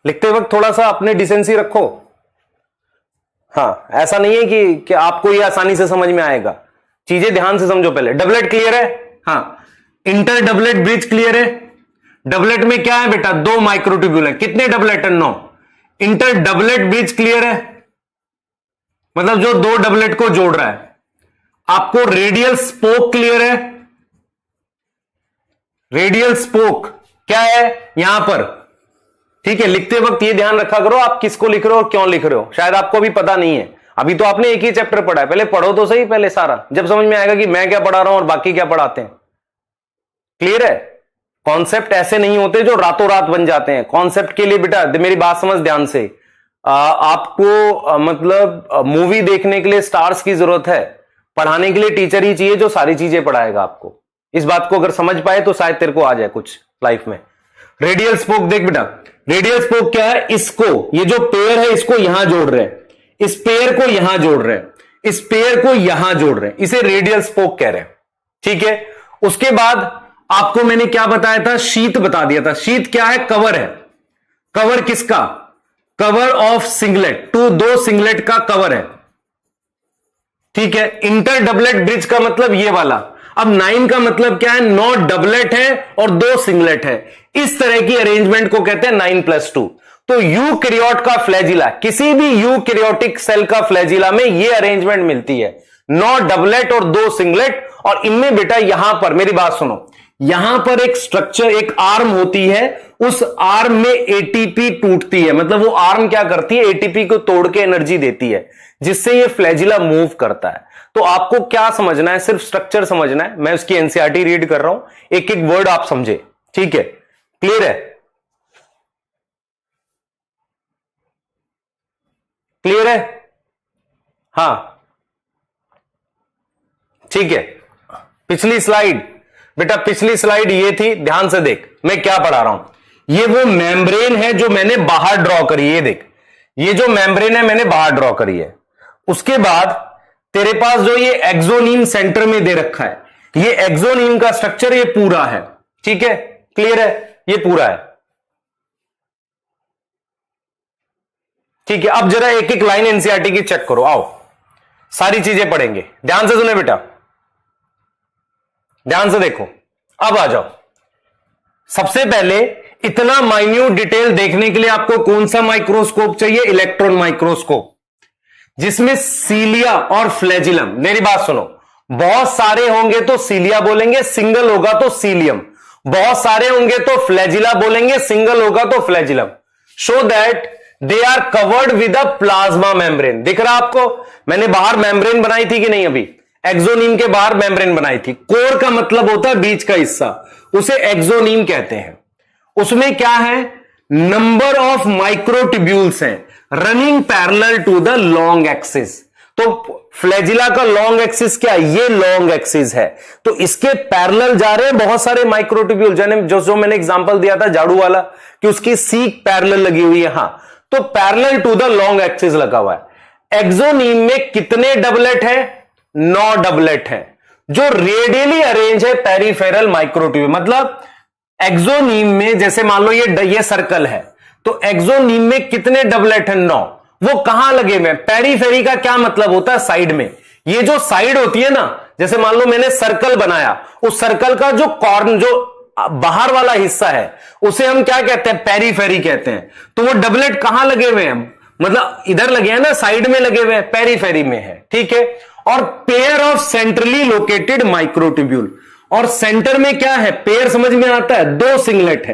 लिखते वक्त थोड़ा सा अपने डिसेंसी रखो। हां, ऐसा नहीं है कि आपको ये आसानी से समझ में आएगा, चीजें ध्यान से समझो पहले। डबलेट क्लियर है, हां, इंटर डबलेट ब्रिज क्लियर है। डबलेट में क्या है बेटा, 2 माइक्रोट्यूब्यूल है, कितने डबलेट है, 9। इंटर डबलेट ब्रिज क्लियर है, मतलब जो 2 डबलेट को जोड़ रहा है। आपको रेडियल स्पोक क्लियर है, रेडियल स्पोक क्या है यहां पर, ठीक है। लिखते वक्त ये ध्यान रखा करो आप किसको लिख रहे हो और क्यों लिख रहे हो, शायद आपको भी पता नहीं है, अभी तो आपने एक ही चैप्टर पढ़ा है, पहले पढ़ो तो सही पहले सारा, जब समझ में आएगा कि मैं क्या पढ़ा रहा हूं और बाकी क्या पढ़ाते हैं। क्लियर है, कॉन्सेप्ट ऐसे नहीं होते जो रातों रात बन जाते हैं। कॉन्सेप्ट के लिए बेटा मेरी बात समझ ध्यान से, आपको मतलब मूवी देखने के लिए स्टार्स की जरूरत है, पढ़ाने के लिए टीचर ही चाहिए जो सारी चीजें पढ़ाएगा आपको। इस बात को अगर समझ पाए तो शायद तेरे को आ जाए कुछ लाइफ में। रेडियल स्पोक देख बेटा, रेडियल स्पोक क्या है, इसको, ये जो पेयर है इसको यहां जोड़ रहे हैं, इस पेयर को यहां जोड़ रहे हैं, इस पेयर को यहां जोड़ रहे हैं, इसे रेडियल स्पोक कह रहे हैं, ठीक है। उसके बाद आपको मैंने क्या बताया था, शीथ बता दिया था। शीथ क्या है, कवर है। कवर किसका, कवर ऑफ सिंगलेट, 2 सिंगलेट का कवर है, ठीक है। इंटर डबलेट ब्रिज का मतलब ये वाला। अब 9 का मतलब क्या है, 9 डबलेट है और 2 सिंगलेट है, इस तरह की अरेंजमेंट को कहते हैं 9+2। तो यूकैरियोट का फ्लैजिला, किसी भी यूकैरियोटिक सेल का फ्लैजिला में ये अरेंजमेंट मिलती है, 9 डबलेट और 2 सिंगलेट। और इनमें बेटा यहां पर मेरी बात सुनो, यहां पर एक स्ट्रक्चर, एक आर्म होती है, उस आर्म में एटीपी टूटती है, मतलब वो आर्म क्या करती है, एटीपी को तोड़ के एनर्जी देती है, जिससे ये फ्लैजिला मूव करता है। तो आपको क्या समझना है, सिर्फ स्ट्रक्चर समझना है। मैं उसकी एनसीईआरटी रीड कर रहा हूं, एक एक वर्ड आप समझे, ठीक है, क्लियर है, क्लियर है, हां ठीक है। पिछली स्लाइड बेटा, पिछली स्लाइड ये थी, ध्यान से देख मैं क्या पढ़ा रहा हूं। ये वो मेम्ब्रेन है जो मैंने बाहर ड्रॉ करी है, ये देख, ये जो मेम्ब्रेन है मैंने बाहर ड्रॉ करी है। उसके बाद तेरे पास जो ये एक्सोनीम सेंटर में दे रखा है, ये एक्सोनीम का स्ट्रक्चर ये पूरा है, ठीक है, क्लियर है, ये पूरा है, ठीक है। अब जरा एक एक लाइन एनसीईआरटी की चेक करो, आओ सारी चीजें पढ़ेंगे, ध्यान से सुने बेटा, ध्यान से देखो। अब आ जाओ, सबसे पहले इतना माइन्यूट डिटेल देखने के लिए आपको कौन सा माइक्रोस्कोप चाहिए? इलेक्ट्रॉन माइक्रोस्कोप, जिसमें सीलिया और फ्लैजिलम, मेरी बात सुनो, बहुत सारे होंगे तो सीलिया बोलेंगे, सिंगल होगा तो सीलियम, बहुत सारे होंगे तो फ्लैजिला बोलेंगे, सिंगल होगा तो flagellum. Show that they are covered with a plasma membrane. दिख रहा आपको? मैंने बाहर मेम्ब्रेन बनाई थी कि नहीं? अभी एक्सोनीम के बाहर मेम्ब्रेन बनाई थी। कोर का मतलब होता है बीच का हिस्सा, उसे एक्सोनीम कहते हैं। उसमें क्या है? नंबर ऑफ माइक्रोट्यूब्यूल्स हैं running parallel to the long axis. तो फ्लैजिला का लॉन्ग एक्सिस क्या है? ये लॉन्ग एक्सिस है, तो इसके पैरेलल जा रहे हैं बहुत सारे माइक्रोट्यूब्यूल। जो मैंने एग्जांपल दिया था झाड़ू वाला कि उसकी सीक पैरेलल लगी हुई है, हां, तो parallel to the long axis लगा हुआ है। एक्सोनीम में कितने डबलेट है? 9 डबलेट है, जो रेडियली अरेंज है पेरिफेरल माइक्रोट्यूब्यूल। मतलब एक्सोनीम में जैसे मान लो ये सर्कल है, तो एक्सोनीम में कितने डबलेट है? 9। वो कहां लगे हुए? पेरीफेरी का क्या मतलब होता है? साइड में। ये जो साइड होती है ना, जैसे मान लो मैंने सर्कल बनाया, उस सर्कल का जो कॉर्नर, जो बाहर वाला हिस्सा है, उसे हम क्या कहते हैं? पेरीफेरी कहते हैं। तो वो डबलेट कहां लगे हुए हैं? मतलब इधर लगे हैं ना, साइड में लगे हुए हैं, पेरीफेरी में है, ठीक है। और pair of centrally located microtubule, और सेंटर में क्या है? पेयर समझ में आता है? 2 सिंगलेट है।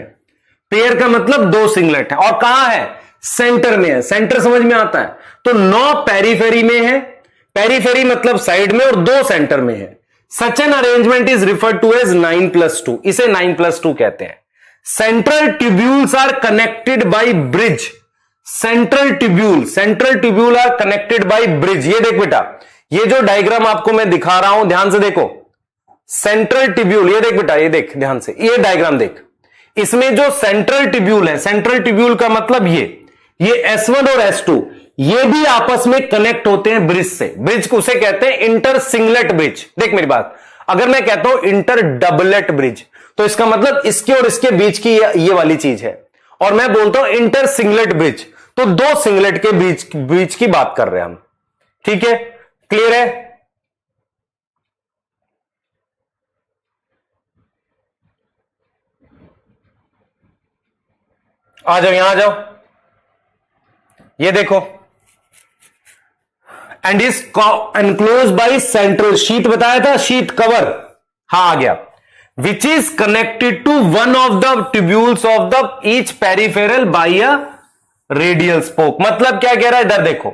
पेयर का मतलब 2 सिंगलेट है, और कहां है? सेंटर में है। सेंटर समझ में आता है? तो 9 पेरीफेरी में है, पेरीफेरी मतलब साइड में, और 2 सेंटर में है। Such an arrangement is referred to as 9+2, इसे 9+2 कहते हैं। Central tubules are connected by bridge. Central tubule are connected by bridge. ये देख बेटा, ये जो डायग्राम आपको मैं दिखा रहा हूं, ध्यान से देखो। सेंट्रल ट्यूब्यूल, ये देख बेटा, ये देख ध्यान से, ये डायग्राम देख। इसमें जो सेंट्रल ट्यूब्यूल है, सेंट्रल ट्यूब्यूल का मतलब ये S1 और S2, ये भी आपस में कनेक्ट होते हैं ब्रिज से। ब्रिज को उसे कहते हैं इंटर सिंगलेट ब्रिज। देख मेरी बात, अगर मैं कहता हूं इंटर डबलेट ब्रिज, तो इसका मतलब इसके और इसके बीच की ये वाली चीज है। और मैं बोलता हूं इंटर सिंगलेट ब्रिज, तो 2 सिंगलेट के बीच की बात कर रहे हैं हम, ठीक है? क्लियर है? आ जाओ, यहां आ जाओ, ये देखो, and is enclose by central sheath, बताया था शीट कवर, हां आ गया, which is connected to one of the tubules of the each peripheral by a radial spoke. मतलब क्या कह रहा है? इधर देखो,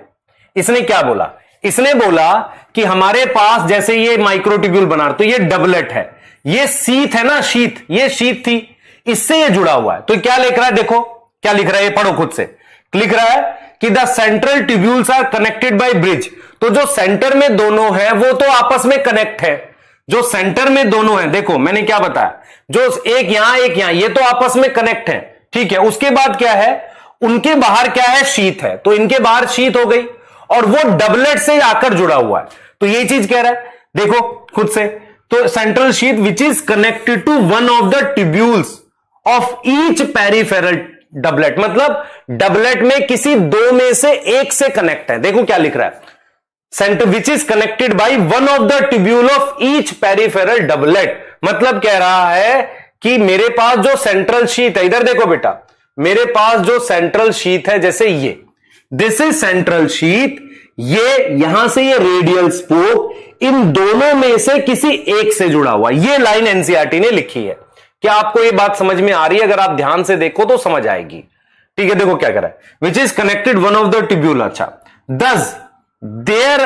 इसने क्या बोला? इसने बोला कि हमारे पास जैसे ये माइक्रोट्यूब्यूल बना, तो ये डबलेट है, ये शीथ है ना, शीथ, ये शीथ थी, इससे ये जुड़ा हुआ है। तो क्या लिख रहा है? देखो क्या लिख रहा है, ये पढ़ो खुद से। लिख रहा है कि the central tubules are connected by bridge. तो जो सेंटर में दोनों है वो तो आपस में कनेक्ट है। जो सेंटर में दोनों है, देखो मैंने क्या बताया, जो एक यहां एक यहां, ये तो आपस में कनेक्ट है, ठीक है। उसके बाद क्या है? उनके बाहर क्या है? शीथ है, तो इनके बाहर शीथ हो गई, और वो डबलेट से आकर जुड़ा हुआ है। तो ये चीज कह रहा है, देखो खुद से। तो central sheath which is connected to one of the tubules of each peripheral doublet, मतलब डबलेट में किसी 2 में से एक से कनेक्ट है। देखो क्या लिख रहा है, centre which is connected by one of the tubule of each peripheral doublet. मतलब कह रहा है कि मेरे पास जो सेंट्रल शीथ है, इधर देखो बेटा, मेरे पास जो सेंट्रल शीथ है, जैसे ये, दिस इज सेंट्रल शीथ, ये यहां से ये रेडियल स्पोक, इन दोनों में से किसी एक से जुड़ा हुआ। ये लाइन एनसीईआरटी ने लिखी है। क्या आपको ये बात समझ में आ रही है? अगर आप ध्यान से देखो तो समझ आएगी, ठीक है। देखो क्या कर रहा है, विच is connected one of the tubule. अच्छा, दस देयर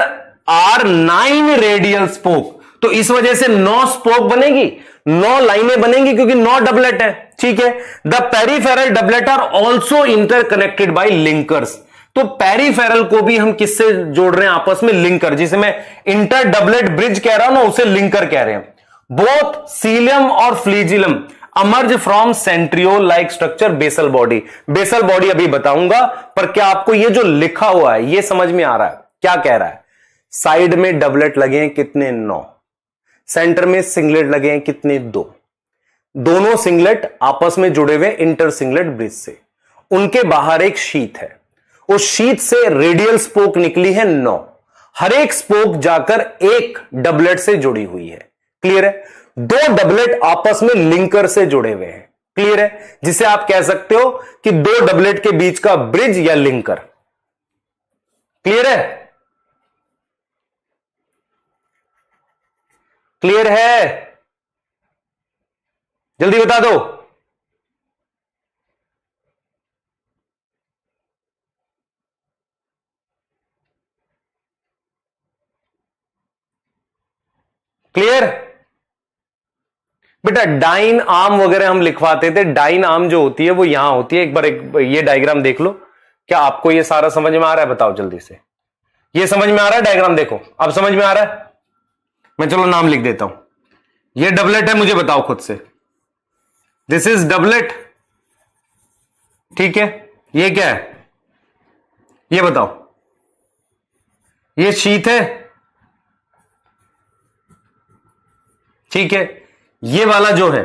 आर 9 रेडियल स्पोक, तो इस वजह से 9 स्पोक बनेगी, 9 लाइनें बनेंगी, क्योंकि 9 डबलेट है, ठीक है। The peripheral doublet are also interconnected by linkers. तो पेरिफेरल को भी हम किससे जोड़ रहे हैं आपस में? लिंकर, जिसे मैं इंटर डबलेट ब्रिज कह रहा हूं ना, उसे लिंकर कह रहे हैं। बोथ सीलियम और flagellum emerge from centriole like structure basal body. Basal body अभी बताऊंगा, पर क्या आपको ये जो लिखा हुआ है ये समझ में आ रहा है? क्या कह रहा है? साइड में डबलेट लगे हैं कितने? 9। सेंटर में सिंगलेट लगे हैं कितने? 2। दोनों सिंगलेट आपस में जुड़े हुए इंटर सिंगलेट ब्रिज से। उनके बाहर एक शीथ है, उस शीथ से रेडियल स्पोक निकली है 9। हर एक स्पोक जाकर एक डबलेट से जुड़ी हुई है। क्लियर है? 2 डबलेट आपस में लिंकर से जुड़े हुए हैं। क्लियर है, जिसे आप कह सकते हो कि दो डबलेट के बीच का ब्रिज या लिंकर। क्लियर है? क्लियर है? जल्दी बता दो। क्लियर? बेटा डाइन आर्म वगैरह हम लिखवाते थे, डाइन आर्म जो होती है वो यहां होती है। एक बार ये डायग्राम देख लो, क्या आपको ये सारा समझ में आ रहा है? बताओ जल्दी से, ये समझ में आ रहा है? डायग्राम देखो, अब समझ में आ रहा है? मैं चलो नाम लिख देता हूं। ये डबलेट है, मुझे बताओ खुद से, दिस इज डबलेट, ठीक है। ये क्या है, ये बताओ। ये शीत है, ठीक है। ये वाला जो है,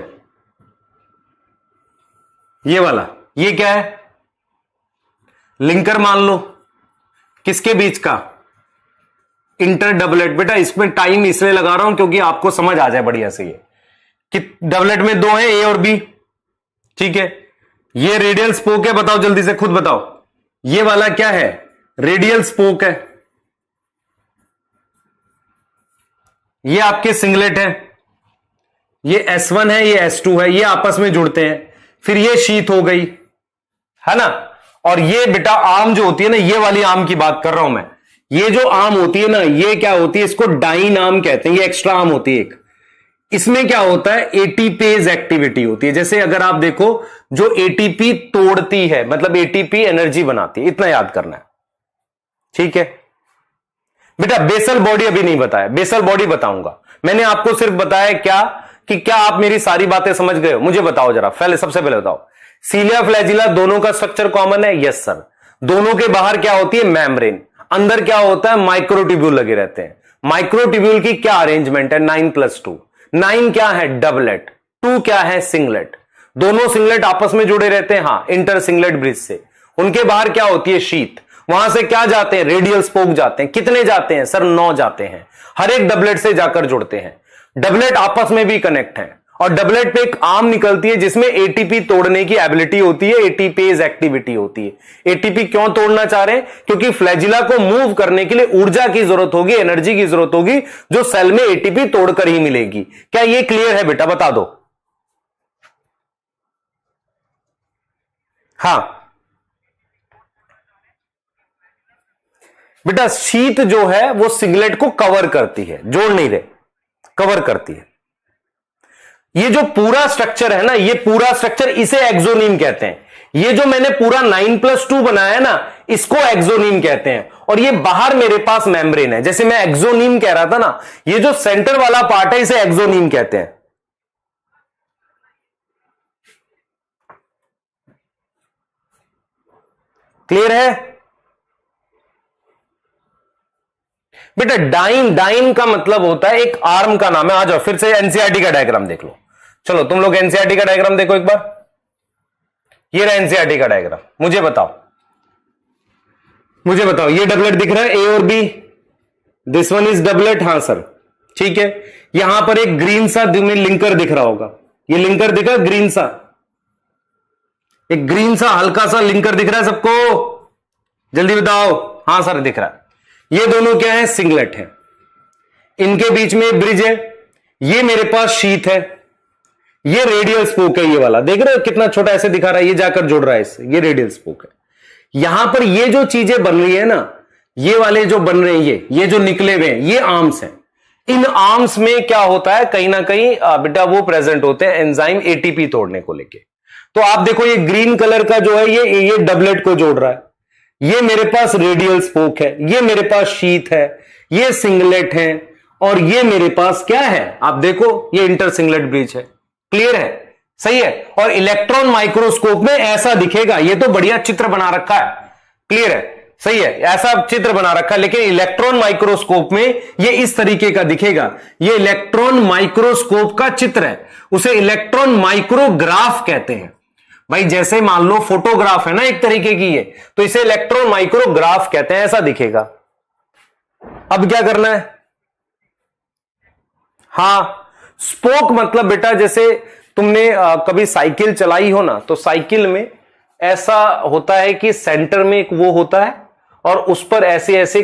ये वाला, ये क्या है? लिंकर मान लो। किसके बीच का? Inter doublet. बेटा इसमें टाइम इसलिए लगा रहा हूं क्योंकि आपको समझ आ जाए बढ़िया से ये कि डबलेट में दो है, ए और बी, ठीक है। ये रेडियल स्पोक है, बताओ जल्दी से, खुद बताओ। ये वाला क्या है? रेडियल स्पोक है। ये आपके सिंगलेट है, ये S1 है, ये S2 है, ये आपस में जुड़ते हैं, फिर ये शीत हो गई, है ना। और ये बेटा आर्म जो होती है ना, ये वाली आर्म की बात कर रहा हूं मैं। ये जो आर्म होती है ना, ये क्या होती है? इसको डाइन आर्म कहते हैं। ये एक्स्ट्रा आर्म होती है एक। इसमें क्या होता है? एटीपेज एक्टिविटी होती है। जैसे अगर आप देखो, जो एटीपी तोड़ती है, मतलब एटीपी एनर्जी बनाती है, इतना याद करना है, ठीक है। बेटा बेसल बॉडी अभी नहीं बताया, बेसल बॉडी बताऊंगा। मैंने आपको सिर्फ बताया क्या कि क्या आप मेरी सारी बातें समझ गए हो? मुझे बताओ जरा, पहले सबसे पहले बताओ, सीलिया फ्लैजिला दोनों का स्ट्रक्चर कॉमन है? Yes sir. दोनों के बाहर क्या होती है? मेम्ब्रेन। अंदर क्या होता है? माइक्रोट्यूब्यूल लगे रहते हैं। माइक्रोट्यूब्यूल की क्या अरेंजमेंट है? 9+2। 9 क्या है? डबलेट। 2 क्या है? सिंगलेट। दोनों सिंगलेट आपस में जुड़े रहते हैं, हां, इंटर सिंगलेट ब्रिज से। उनके बाहर क्या होती है? शीत। वहां से क्या जाते हैं? रेडियल स्पोक जाते हैं। कितने जाते हैं सर? 9 जाते हैं। हर एक डबलेट से जाकर जुड़ते हैं। डबलेट आपस में भी कनेक्ट है, और डबलेट पे एक आर्म निकलती है जिसमें एटीपी तोड़ने की एबिलिटी होती है, एटीपेज एक्टिविटी होती है। एटीपी क्यों तोड़ना चाह रहे हैं? क्योंकि फ्लैजिला को मूव करने के लिए ऊर्जा की जरूरत होगी, एनर्जी की जरूरत होगी, जो सेल में एटीपी तोड़कर ही मिलेगी। क्या ये क्लियर है बेटा? बता दो। हां बेटा, शीत जो है वो सिंगलेट को कवर करती है, जोड़ नहीं रहे, कवर करती है। ये जो पूरा स्ट्रक्चर है ना, ये पूरा स्ट्रक्चर, इसे एक्सोनीम कहते हैं। ये जो मैंने पूरा 9+2 बनाया है ना, इसको एक्सोनीम कहते हैं। और ये बाहर मेरे पास मेम्ब्रेन है, जैसे मैं एक्सोनीम कह रहा था ना, ये जो सेंटर वाला पार्ट है इसे एक्सोनीम कहते हैं। क्लियर है बेटा? डाइन, डाइन का मतलब होता है एक आर्म का नाम है। आ जाओ फिर से एनसीईआरटी का डायग्राम देख लो। चलो तुम लोग एनसीईआरटी का डायग्राम देखो एक बार। ये रहा एनसीईआरटी का डायग्राम। मुझे बताओ, मुझे बताओ, ये डबलेट दिख रहा है, ए और B, this one is doublet, हां सर, ठीक है। यहां पर एक ग्रीन सा तुम्हें लिंकर दिख रहा होगा, ये लिंकर दिखा, ग्रीन सा, एक ग्रीन सा हल्का सा लिंकर दिख रहा है सबको? जल्दी बताओ। हां सर दिख रहा है। ये दोनों क्या है? सिंगलेट है। इनके बीच में ब्रिज है। ये मेरे पास शीत है, ये रेडियल स्पोक है। ये वाला देख रहे हो कितना छोटा ऐसे दिखा रहा है, ये जाकर जुड़ रहा है इससे, ये रेडियल स्पोक है। यहां पर ये जो चीजें बन रही है ना, ये वाले जो बन रहे हैं, ये जो निकले हुए हैं, ये आर्म्स हैं। इन आर्म्स में क्या होता है? कहीं ना कहीं बेटा वो प्रेजेंट होते हैं एंजाइम एटीपी तोड़ने को लेके। तो आप देखो ये ग्रीन कलर का जो है, ये डबलेट को जोड़ रहा है। ये मेरे पास रेडियल स्पोक है, ये मेरे पास शीत है, ये सिंगलेट है, और ये मेरे पास क्या है? आप देखो ये इंटर सिंगलेट ब्रिज है। क्लियर है? सही है। और इलेक्ट्रॉन माइक्रोस्कोप में ऐसा दिखेगा। ये तो बढ़िया चित्र बना रखा है, क्लियर है, सही है, ऐसा चित्र बना रखा है। लेकिन इलेक्ट्रॉन माइक्रोस्कोप में ये इस तरीके का दिखेगा। ये इलेक्ट्रॉन माइक्रोस्कोप का चित्र है, उसे इलेक्ट्रॉन माइक्रोग्राफ कहते हैं। भाई जैसे मान लो फोटोग्राफ है ना एक तरीके की, ये तो इसे इलेक्ट्रॉन माइक्रोग्राफ कहते हैं, ऐसा दिखेगा। अब क्या करना है? हां, स्पोक मतलब बेटा जैसे तुमने कभी साइकिल चलाई हो ना, तो साइकिल में ऐसा होता है कि सेंटर में एक वो होता है और उस पर ऐसे ऐसे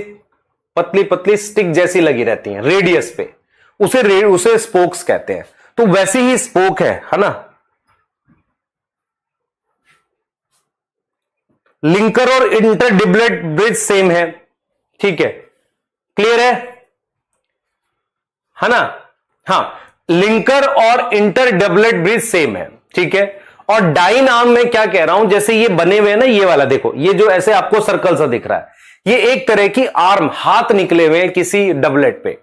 पतली पतली स्टिक जैसी लगी रहती हैं रेडियस पे, उसे स्पोक्स कहते हैं। तो वैसी ही स्पोक है ना। लिंकर और इंटरडिबलेट ब्रिज सेम है, ठीक है, क्लियर है ना। हाँ, लिंकर और इंटरडिबलेट ब्रिज सेम है, ठीक है। और डाइन आर्म में क्या कह रहा हूं, जैसे ये बने हुए हैं ना, ये वाला देखो, ये जो ऐसे आपको सर्कल सा दिख रहा है, ये एक तरह की आर्म, हाथ निकले हुए हैं किसी डबलेट पे,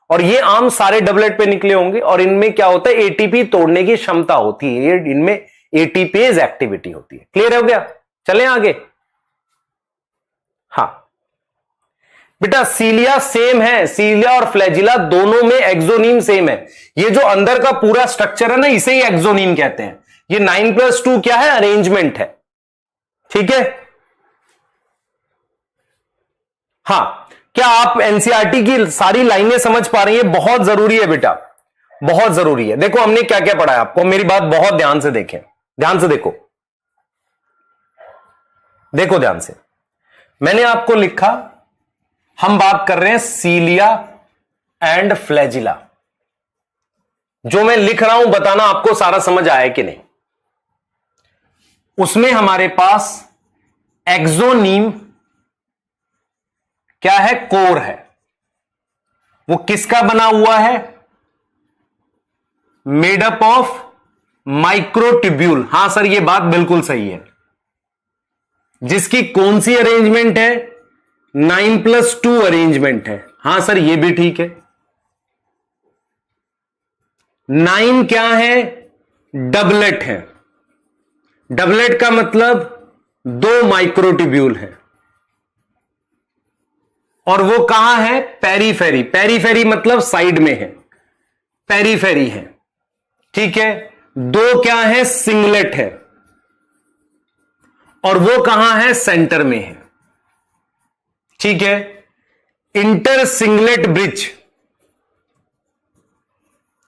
और ये आर्म सारे डबलेट पे निकले होंगे, और इनमें क्या होता है, एटीपी तोड़ने की क्षमता होती है, इनमें एटीपेज एक्टिविटी होती है। क्लियर हो गया, चलें आगे। हाँ बेटा, सीलिया सेम है, सीलिया और फ्लैजिला दोनों में एक्सोनीम सेम है। ये जो अंदर का पूरा स्ट्रक्चर है ना, इसे ही एक्सोनीम कहते हैं। ये 9+2 क्या है, अरेंजमेंट है, ठीक है। हाँ, क्या आप एनसीईआरटी की सारी लाइनें समझ पा रही हैं? बहुत जरूरी है बेटा, बहुत जरूरी है। देखो हमने क्या क्या पढ़ा है आपको, मेरी बात बहुत ध्यान से देखें, ध्यान से देखो, देखो ध्यान से। मैंने आपको लिखा, हम बात कर रहे हैं सीलिया एंड फ्लैजिला। जो मैं लिख रहा हूं बताना आपको सारा समझ आया कि नहीं। उसमें हमारे पास एक्सोनीम क्या है, कोर है। वो किसका बना हुआ है, मेड अप ऑफ माइक्रोट्यूब्यूल। हां सर, ये बात बिल्कुल सही है। जिसकी कौन सी अरेंजमेंट है, 9+2 अरेंजमेंट है। हां सर, ये भी ठीक है। 9 क्या है, डबलेट है। डबलेट का मतलब 2 माइक्रोट्यूब्यूल है, और वो कहां है, पेरीफेरी। पेरीफेरी मतलब साइड में है, पेरीफेरी है, ठीक है। 2 क्या है, सिंगलेट है, और वो कहां है, सेंटर में है, ठीक है। Inter singlet bridge,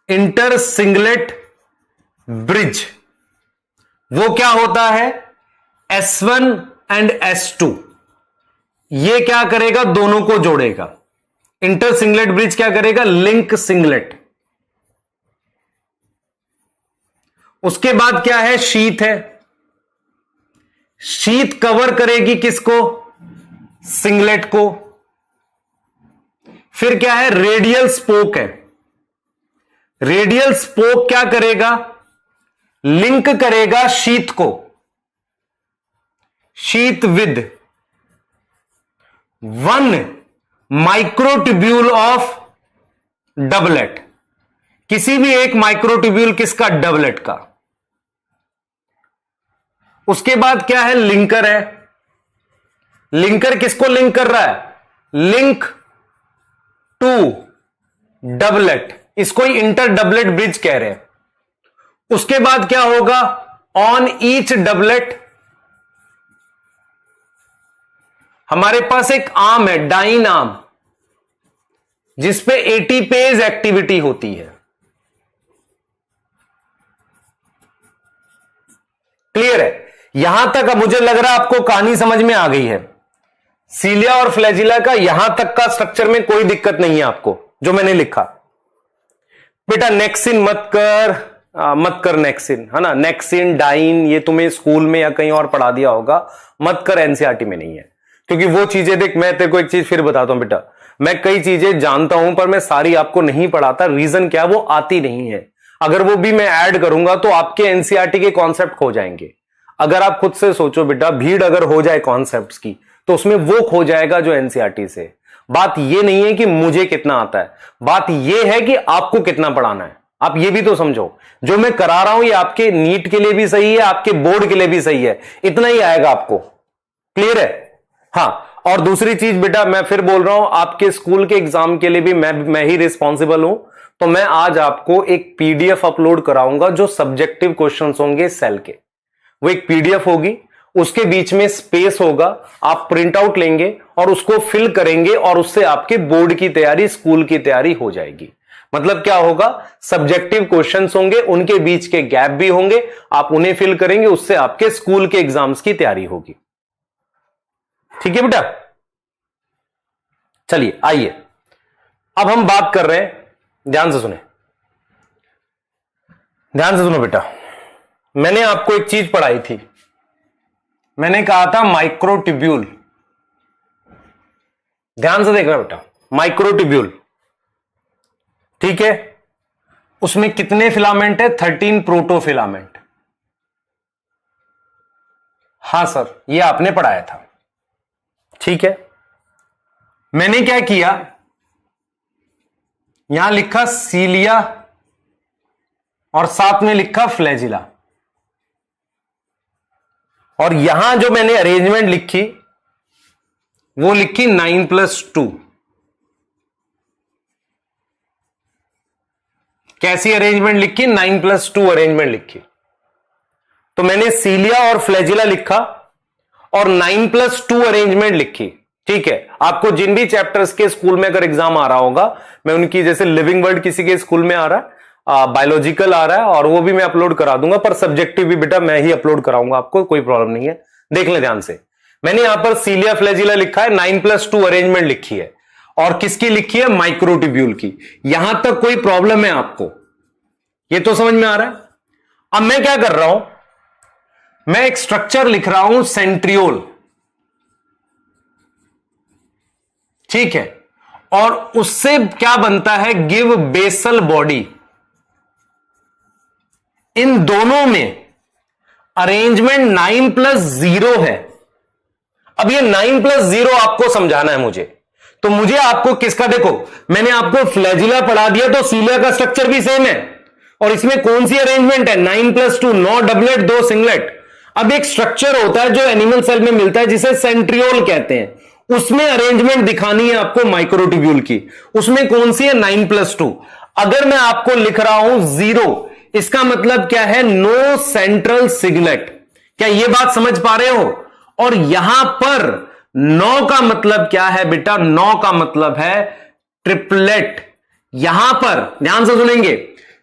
inter singlet bridge वो क्या होता है, S1 एंड S2। ये क्या करेगा, दोनों को जोड़ेगा। इंटर सिंगलेट ब्रिज क्या करेगा, लिंक सिंगलेट। उसके बाद क्या है, शीथ है। शीथ कवर करेगी किसको, सिंगलेट को। फिर क्या है, रेडियल स्पोक है। रेडियल स्पोक क्या करेगा, लिंक करेगा शीथ को, sheath with 1 microtubule of doublet. किसी भी एक माइक्रोट्यूब्यूल किसका, डबलेट का। उसके बाद क्या है, लिंकर है। लिंकर किसको लिंक कर रहा है, लिंक टू डबलेट। इसको ही इंटर डबलेट ब्रिज कह रहे हैं। उसके बाद क्या होगा, ऑन ईच डबलेट हमारे पास एक आर्म है, डाइन आर्म, जिसपे एटीपेज एक्टिविटी होती है। क्लियर है? यहां तक अब मुझे लग रहा है आपको कहानी समझ में आ गई है। सीलिया और फ्लैजिला का यहां तक का स्ट्रक्चर में कोई दिक्कत नहीं है आपको, जो मैंने लिखा। बेटा नेक्सिन मत कर नेक्सिन, है ना। नेक्सिन, डाइन, ये तुम्हें स्कूल में या कहीं और पढ़ा दिया होगा, मत कर, एनसीईआरटी में नहीं है। क्योंकि वो चीजें देख, मैं तेरे को एक चीज फिर बताता हूं बेटा, मैं कई चीजें जानता हूं पर मैं सारी आपको नहीं पढ़ाता। रीजन क्या, वो आती नहीं है। अगर वो भी मैं ऐड करूंगा तो आपके एनसीईआरटी के कॉन्सेप्ट खो जाएंगे। अगर आप खुद से सोचो बेटा, भीड़ अगर हो जाए कॉन्सेप्ट्स की तो उसमें वो खो जाएगा जो एनसीईआरटी से। बात ये नहीं है कि मुझे कितना आता है, बात ये है कि आपको कितना पढ़ाना है। आप ये भी तो समझो, जो मैं करा रहा हूं ये आपके नीट के लिए भी सही है, आपके बोर्ड के लिए भी सही है, इतना ही आएगा आपको। क्लियर है? हाँ, और दूसरी चीज बेटा, मैं फिर बोल रहा हूं, आपके स्कूल के एग्जाम के लिए भी मैं ही रिस्पॉन्सिबल हूं। तो मैं आज आपको एक पीडीएफ अपलोड कराऊंगा जो सब्जेक्टिव क्वेश्चंस होंगे सेल के। वो एक पीडीएफ होगी, उसके बीच में स्पेस होगा, आप प्रिंट आउट लेंगे और उसको फिल करेंगे और उससे आपके बोर्ड की तैयारी, स्कूल की तैयारी हो जाएगी। मतलब क्या होगा, सब्जेक्टिव क्वेश्चंस होंगे, उनके बीच के गैप भी होंगे, आप उन्हें फिल करेंगे, उससे आपके स्कूल के एग्जाम्स की तैयारी होगी। ठीक है बेटा, चलिए आइए अब हम बात कर रहे हैं, ध्यान से सुने, ध्यान से सुनो बेटा। मैंने आपको एक चीज पढ़ाई थी, मैंने कहा था माइक्रोट्यूब्यूल, ध्यान से देखना बेटा, माइक्रोट्यूब्यूल, ठीक है, उसमें कितने फिलामेंट है, 13 प्रोटोफिलामेंट। हां सर, ये आपने पढ़ाया था, ठीक है। मैंने क्या किया, यहां लिखा सीलिया और साथ में लिखा फ्लैजिला, और यहां जो मैंने अरेंजमेंट लिखी वो लिखी 9+2। कैसी अरेंजमेंट लिखी, 9+2 अरेंजमेंट लिखी। तो मैंने सीलिया और फ्लैजिला लिखा और 9+2 अरेंजमेंट लिखी, ठीक है। आपको जिन भी चैप्टर्स के स्कूल में अगर एग्जाम आ रहा होगा, मैं उनकी, जैसे लिविंग वर्ड किसी के स्कूल में आ रहा है, बायोलॉजिकल आ रहा है, और वो भी मैं अपलोड करा दूंगा, पर सब्जेक्टिव भी बेटा मैं ही अपलोड कराऊंगा आपको, कोई प्रॉब्लम नहीं है। देख ले ध्यान से, मैंने यहां पर सीलिया फ्लैजिला लिखा है, 9+2 अरेंजमेंट लिखी है, और किसकी लिखी है, माइक्रोट्यूब्यूल की। यहां तक कोई प्रॉब्लम है आपको, ये तो समझ में आ रहा है। अब मैं क्या कर रहा हूं, मैं एक स्ट्रक्चर लिख रहा हूं, सेंट्रियोल, ठीक है, और उससे क्या बनता है, गिव बेसल बॉडी। इन दोनों में अरेंजमेंट 9+0 है। अब ये 9+0 आपको समझाना है मुझे, तो मुझे आपको किसका, देखो मैंने आपको फ्लैजिला पढ़ा दिया, तो सीलिया का स्ट्रक्चर भी सेम है, और इसमें कौन सी अरेंजमेंट है, 9+2, 9 डबलेट 2 सिंगलेट। अब एक स्ट्रक्चर होता है जो एनिमल सेल में मिलता है, जिसे सेंट्रियोल कहते हैं, उसमें अरेंजमेंट दिखानी है आपको माइक्रोट्यूब्यूल की, उसमें कौन सी है, 9+2। अगर मैं आपको लिख रहा हूं 0, इसका मतलब क्या है, नो सेंट्रल सिग्नेट। क्या यह बात समझ पा रहे हो। और यहां पर 9 का मतलब क्या है बेटा, 9 का मतलब है ट्रिपलेट। यहां पर ध्यान से सुनेंगे,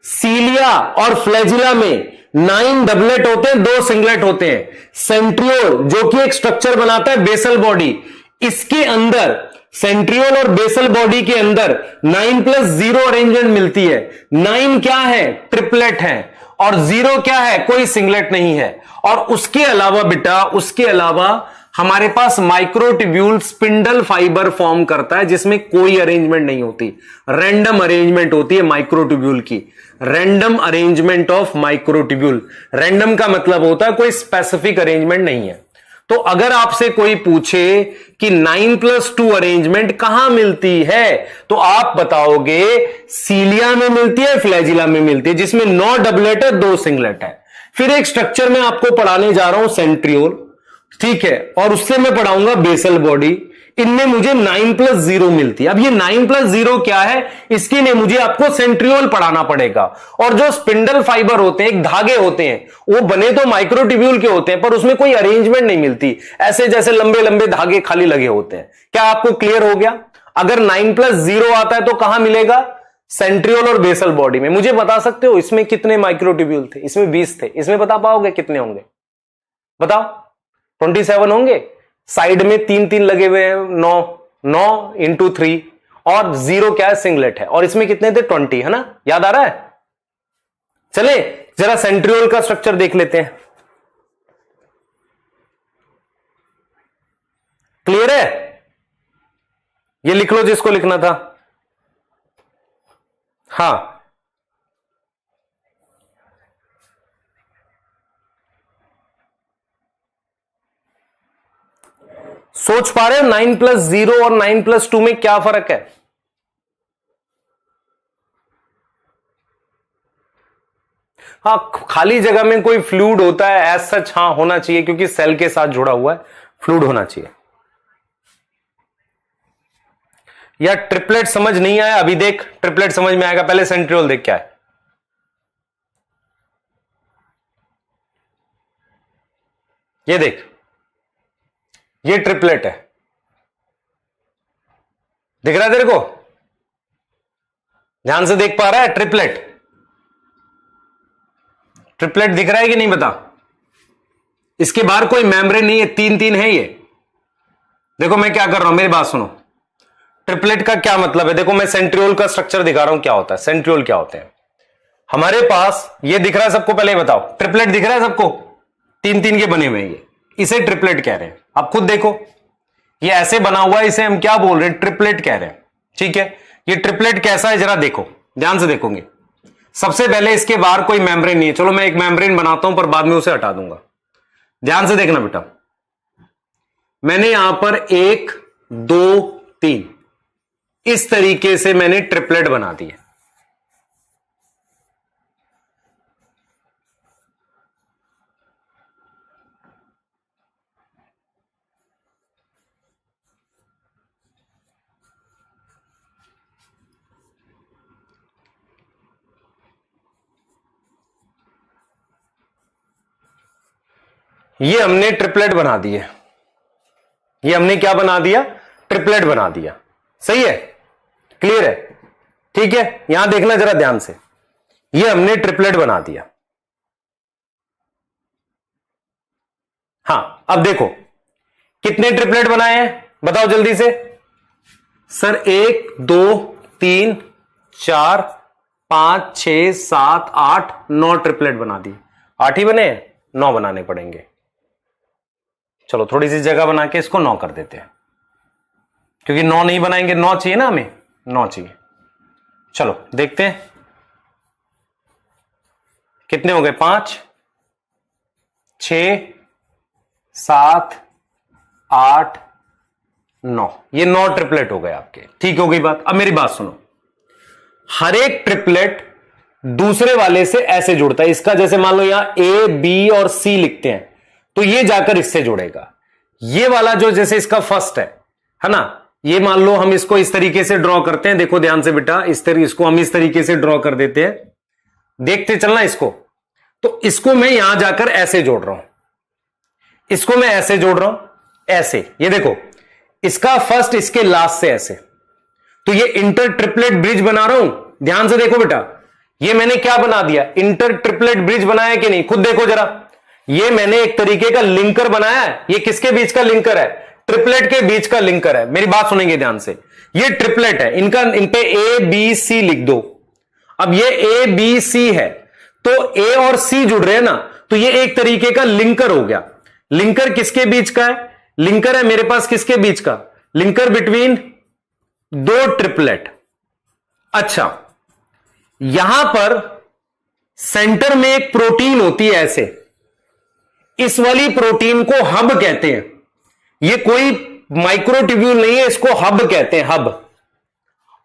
सीलिया और फ्लैजिला में 9 डबलेट होते हैं, 2 सिंगलेट होते हैं। सेंट्रियोल जो कि एक स्ट्रक्चर बनाता है बेसल बॉडी, इसके अंदर सेंट्रियोल और बेसल बॉडी के अंदर 9+0 अरेंजमेंट मिलती है। 9 क्या है, ट्रिपलेट है, और 0 क्या है, कोई सिंगलेट नहीं है। और उसके अलावा बेटा, उसके अलावा हमारे पास माइक्रोट्यूब्यूल स्पिंडल फाइबर फॉर्म करता है, जिसमें कोई अरेंजमेंट नहीं होती, रैंडम अरेंजमेंट होती है माइक्रोट्यूब्यूल की, random arrangement of microtubule. Random का मतलब होता है कोई स्पेसिफिक अरेंजमेंट नहीं है। तो अगर आपसे कोई पूछे कि 9+2 अरेंजमेंट कहां मिलती है, तो आप बताओगे सीलिया में मिलती है, फ्लैजिला में मिलती है, जिसमें 9 डबलेट है, 2 सिंगलेट है। फिर एक स्ट्रक्चर में आपको पढ़ाने जा रहा हूं, सेंट्रियोल, ठीक है, और उससे मैं पढ़ाऊंगा बेसल बॉडी। इनमें मुझे 9+0 मिलती है। अब ये 9+0 क्या है, इसके लिए मुझे आपको सेंट्रियोल पढ़ाना पड़ेगा। और जो स्पिंडल फाइबर होते हैं, एक धागे होते हैं, वो बने तो माइक्रोट्यूब्यूल के होते हैं, पर उसमें कोई अरेंजमेंट नहीं मिलती, ऐसे जैसे लंबे लंबे धागे खाली लगे होते हैं। क्या आपको क्लियर हो गया। अगर 9+0 आता है तो कहां मिलेगा, सेंट्रियोल और बेसल बॉडी में। मुझे बता सकते हो इसमें कितने माइक्रोट्यूब्यूल थे, इसमें 20 थे, इसमें बता पाओगे कितने होंगे, बताओ। 27 होंगे। साइड में 3-3 लगे हुए हैं, 9 इंटू 3, और 0 क्या है, सिंगलेट है। और इसमें कितने थे, 20, है ना, याद आ रहा है। चले जरा सेंट्रियोल का स्ट्रक्चर देख लेते हैं, क्लियर है। ये लिख लो जिसको लिखना था। हां, सोच पा रहे हो 9+0 और 9+2 में क्या फर्क है। हाँ, खाली जगह में कोई फ्लूइड होता है, एज सच हाँ होना चाहिए, क्योंकि सेल के साथ जुड़ा हुआ है, फ्लूइड होना चाहिए। या ट्रिपलेट समझ नहीं आया, अभी देख, ट्रिपलेट समझ में आएगा, पहले सेंट्रियोल देख क्या है। ये देख, ये ट्रिपलेट है, दिख रहा है तेरे को। ध्यान से देख पा रहा है? ट्रिपलेट, ट्रिपलेट दिख रहा है कि नहीं बता? इसके बाहर कोई मेम्ब्रेन नहीं है, तीन तीन है ये। देखो मैं क्या कर रहा हूं, मेरी बात सुनो। ट्रिपलेट का क्या मतलब है? देखो मैं सेंट्रियोल का स्ट्रक्चर दिखा रहा हूं, क्या होता है सेंट्रियोल, क्या होते हैं हमारे पास। ये दिख रहा है सबको? पहले बताओ, ट्रिपलेट दिख रहा है सबको? तीन तीन के बने हुए हैं ये, इसे ट्रिपलेट कह रहे हैं। आप खुद देखो, ये ऐसे बना हुआ है, इसे हम क्या बोल रहे हैं? ट्रिपलेट कह रहे हैं। ठीक है, ये ट्रिपलेट कैसा है जरा देखो, ध्यान से देखोगे। सबसे पहले इसके बाहर कोई मेम्ब्रेन नहीं है। चलो मैं एक मेम्ब्रेन बनाता हूं, पर बाद में उसे हटा दूंगा। ध्यान से देखना बेटा, मैंने यहां पर 1 2 3 इस तरीके से मैंने ट्रिपलेट बना दी है। ये हमने ट्रिपलेट बना दिए, ये हमने क्या बना दिया? ट्रिपलेट बना दिया। सही है? क्लियर है? ठीक है, यहां देखना जरा ध्यान से, ये हमने ट्रिपलेट बना दिया। हां, अब देखो कितने ट्रिपलेट बनाए हैं बताओ जल्दी से। सर 1 2 3 4 5 6 7 8 9 ट्रिपलेट बना दिए। 8 ही बने हैं, 9 बनाने पड़ेंगे। चलो थोड़ी सी जगह बना के इसको 9 कर देते हैं, क्योंकि 9 नहीं बनाएंगे, 9 चाहिए ना हमें, 9 चाहिए। चलो देखते हैं कितने हो गए, 5 6 7 8 9, ये 9 ट्रिपलेट हो गए आपके। ठीक हो गई बात? अब मेरी बात सुनो, हर एक ट्रिपलेट दूसरे वाले से ऐसे जुड़ता है। इसका जैसे मान लो यहां ए बी और सी लिखते हैं, तो ये जाकर इससे जुड़ेगा। ये वाला जो जैसे इसका फर्स्ट है ना, ये मान लो हम इसको इस तरीके से ड्रॉ करते हैं। देखो ध्यान से बेटा, इसको हम इस तरीके से ड्रॉ कर देते हैं, देखते चलना इसको। तो इसको मैं यहां जाकर ऐसे जोड़ रहा हूं, इसको मैं ऐसे जोड़ रहा हूं, ऐसे। ये देखो, इसका फर्स्ट इसके लास्ट से ऐसे, तो ये इंटर ट्रिपलेट ब्रिज बना रहा हूं। ध्यान से देखो बेटा, ये मैंने क्या बना दिया? इंटर ट्रिपलेट ब्रिज बनाया कि नहीं? खुद देखो जरा, ये मैंने एक तरीके का लिंकर बनाया है। ये किसके बीच का लिंकर है? ट्रिपलेट के बीच का लिंकर है। मेरी बात सुनेंगे ध्यान से, ये ट्रिपलेट है, इन पे ए बी सी लिख दो। अब ये ए बी सी है, तो ए और सी जुड़ रहे हैं ना, तो ये एक तरीके का लिंकर हो गया। लिंकर किसके बीच का है? लिंकर है मेरे पास किसके बीच का? Linker between 2 triplet. अच्छा, यहां पर सेंटर में एक प्रोटीन होती है ऐसे, इस वाली प्रोटीन को हब कहते हैं। ये कोई माइक्रोट्यूब्यूल नहीं है, इसको हब कहते हैं, हब।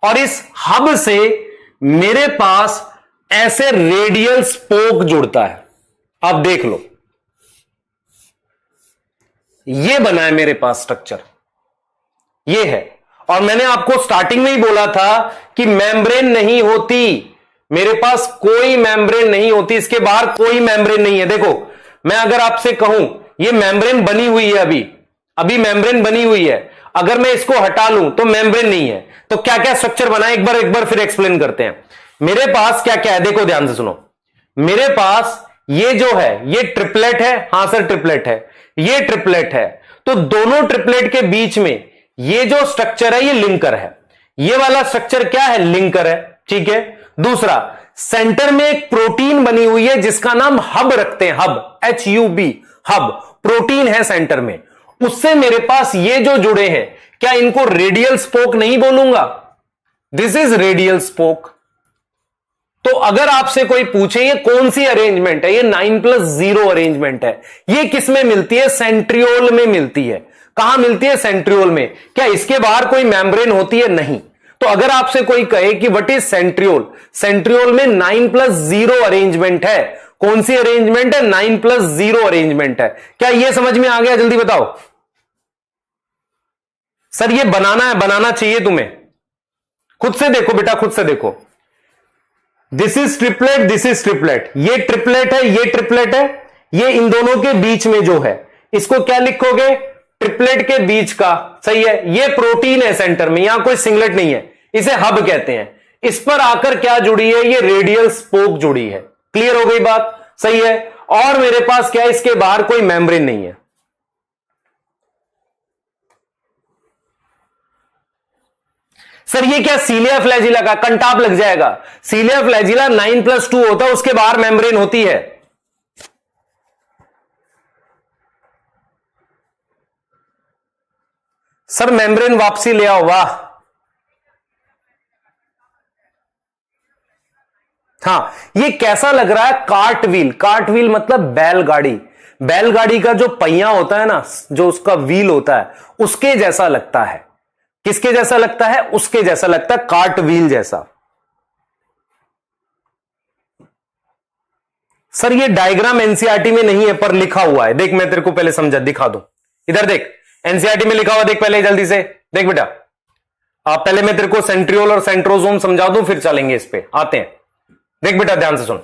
और इस हब से मेरे पास ऐसे रेडियल स्पोक जुड़ता है। अब देख लो, ये बना है मेरे पास स्ट्रक्चर, ये है। और मैंने आपको स्टार्टिंग में ही बोला था कि मेम्ब्रेन नहीं होती, मेरे पास कोई मेम्ब्रेन नहीं होती, इसके बाहर कोई मेम्ब्रेन नहीं है। देखो, मैं अगर आपसे कहूं ये मेम्ब्रेन बनी हुई है, अभी मेम्ब्रेन बनी हुई है, अगर मैं इसको हटा लूं तो मेम्ब्रेन नहीं है। तो क्या क्या स्ट्रक्चर बना है, एक बार फिर एक्सप्लेन करते हैं। मेरे पास क्या क्या है, देखो ध्यान से सुनो। मेरे पास ये जो है, ये ट्रिपलेट है। हां सर ट्रिपलेट है, ये ट्रिपलेट है। तो दोनों ट्रिपलेट के बीच में ये जो स्ट्रक्चर है, ये लिंकर है। ये वाला स्ट्रक्चर क्या है? लिंकर है। ठीक है। दूसरा, सेंटर में एक प्रोटीन बनी हुई है जिसका नाम हब रखते हैं, हब, HUB, हब प्रोटीन है सेंटर में। उससे मेरे पास ये जो जुड़े हैं, क्या इनको रेडियल स्पोक नहीं बोलूंगा? This is radial spoke. तो अगर आपसे कोई पूछे ये कौन सी अरेंजमेंट है, ये 9+0 अरेंजमेंट है। ये किस में मिलती है? सेंट्रियोल में मिलती है। कहां मिलती है? सेंट्रियोल में। क्या इसके बाहर कोई मेम्ब्रेन होती है? नहीं। तो अगर आपसे कोई कहे कि व्हाट इज सेंट्रियोल, सेंट्रियोल में 9+0 अरेंजमेंट है। कौन सी अरेंजमेंट है? 9+0 अरेंजमेंट है। क्या यह समझ में आ गया? जल्दी बताओ सर, ये बनाना है, बनाना चाहिए तुम्हें। खुद से देखो बेटा, खुद से देखो। This is triplet, this is triplet, ये ट्रिपलेट है, ये ट्रिपलेट है। ये इन दोनों के बीच में जो है, इसको क्या लिखोगे? ट्रिपलेट के बीच का। सही है। ये प्रोटीन है सेंटर में, यहां कोई सिंगलेट नहीं है, इसे हब कहते हैं। इस पर आकर क्या जुड़ी है, ये रेडियल स्पोक जुड़ी है। क्लियर हो गई बात? सही है। और मेरे पास क्या है, इसके बाहर कोई मेम्ब्रेन नहीं है। सर ये क्या सीलिया फ्लैजिला का कंटाप लग जाएगा? सीलिया फ्लैजिला 9+2 होता है, उसके बाहर मेम्ब्रेन होती है। सर मेम्ब्रेन वापसी ले आओ। वाह, हाँ ये कैसा लग रहा है? कार्टव्हील। कार्टव्हील मतलब बैलगाड़ी। बैलगाड़ी का जो पहिया होता है ना, जो उसका व्हील होता है, उसके जैसा लगता है। किसके जैसा लगता है? उसके जैसा लगता है, कार्टव्हील जैसा। सर ये डायग्राम एनसीईआरटी में नहीं है पर लिखा हुआ है। देख मैं तेरे को पहले समझा दिखा दूं। इधर देख, एनसीईआरटी में लिखा हुआ, देख पहले जल्दी से देख बेटा। आप पहले मैं तेरे को सेंट्रियोल और सेंट्रोसोम समझा दूं, फिर चलेंगे इस पे, आते हैं। देख बेटा ध्यान से सुन,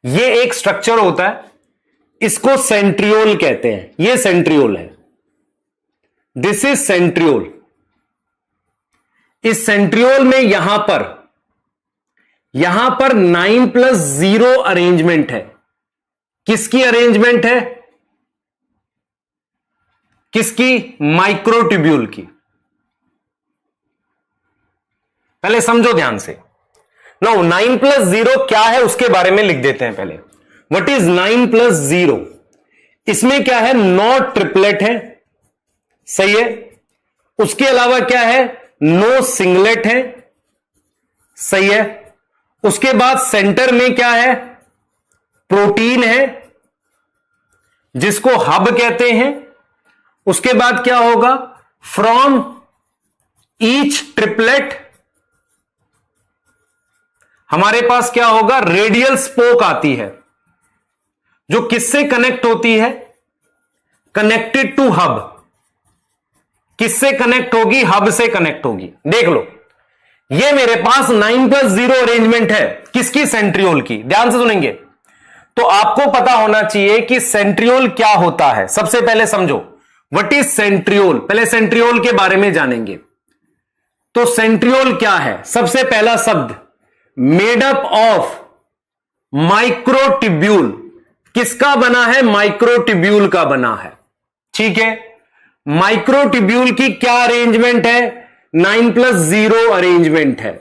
ये एक स्ट्रक्चर होता है, इसको सेंट्रियोल कहते हैं। ये सेंट्रियोल है, दिस इज सेंट्रियोल। इस सेंट्रियोल में यहां पर 9+0 अरेंजमेंट है। किसकी अरेंजमेंट है? किसकी? माइक्रोट्यूब्यूल की। पहले समझो ध्यान से। नाउ 9+0 क्या है उसके बारे में लिख देते हैं पहले। What is 9+0? इसमें क्या है? 9 ट्रिपलेट है, सही है। उसके अलावा क्या है? 9 सिंगलेट है, सही है। उसके बाद सेंटर में क्या है? प्रोटीन है, जिसको हब कहते हैं। उसके बाद क्या होगा? फ्रॉम ईच ट्रिपलेट हमारे पास क्या होगा? रेडियल स्पोक आती है, जो किससे कनेक्ट होती है? Connected to hub. किससे कनेक्ट होगी? हब से कनेक्ट होगी। देख लो, ये मेरे पास 9+0 अरेंजमेंट है। किसकी? सेंट्रियोल की। ध्यान से सुनेंगे तो आपको पता होना चाहिए कि सेंट्रियोल क्या होता है। सबसे पहले समझो व्हाट इज सेंट्रियोल। पहले सेंट्रियोल के बारे में जानेंगे। तो सेंट्रियोल क्या है? सबसे पहला शब्द, मेड अप ऑफ माइक्रोट्यूब्यूल। किसका बना है? माइक्रोट्यूब्यूल का बना है, ठीक है। माइक्रोट्यूब्यूल की क्या अरेंजमेंट है? 9+0 अरेंजमेंट है।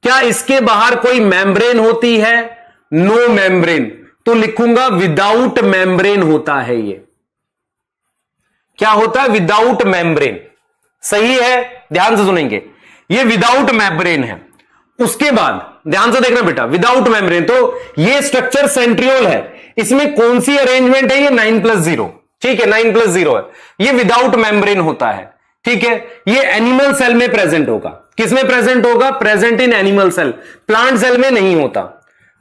क्या इसके बाहर कोई मेम्ब्रेन होती है? No membrane. तो लिखूंगा विदाउट मेम्ब्रेन होता है। ये क्या होता है? विदाउट मेम्ब्रेन, सही है। ध्यान से सुनेंगे, ये विदाउट मेम्ब्रेन है। उसके बाद ध्यान से देखना बेटा, विदाउट मेम्ब्रेन, तो ये स्ट्रक्चर सेंट्रियोल है। इसमें कौन सी अरेंजमेंट है? ये 9+0, ठीक है, 9+0 है। ये विदाउट मेम्ब्रेन होता है, ठीक है। ये एनिमल सेल में प्रेजेंट होगा। किसमें प्रेजेंट होगा? Present in animal cell. Plant cell में नहीं होता।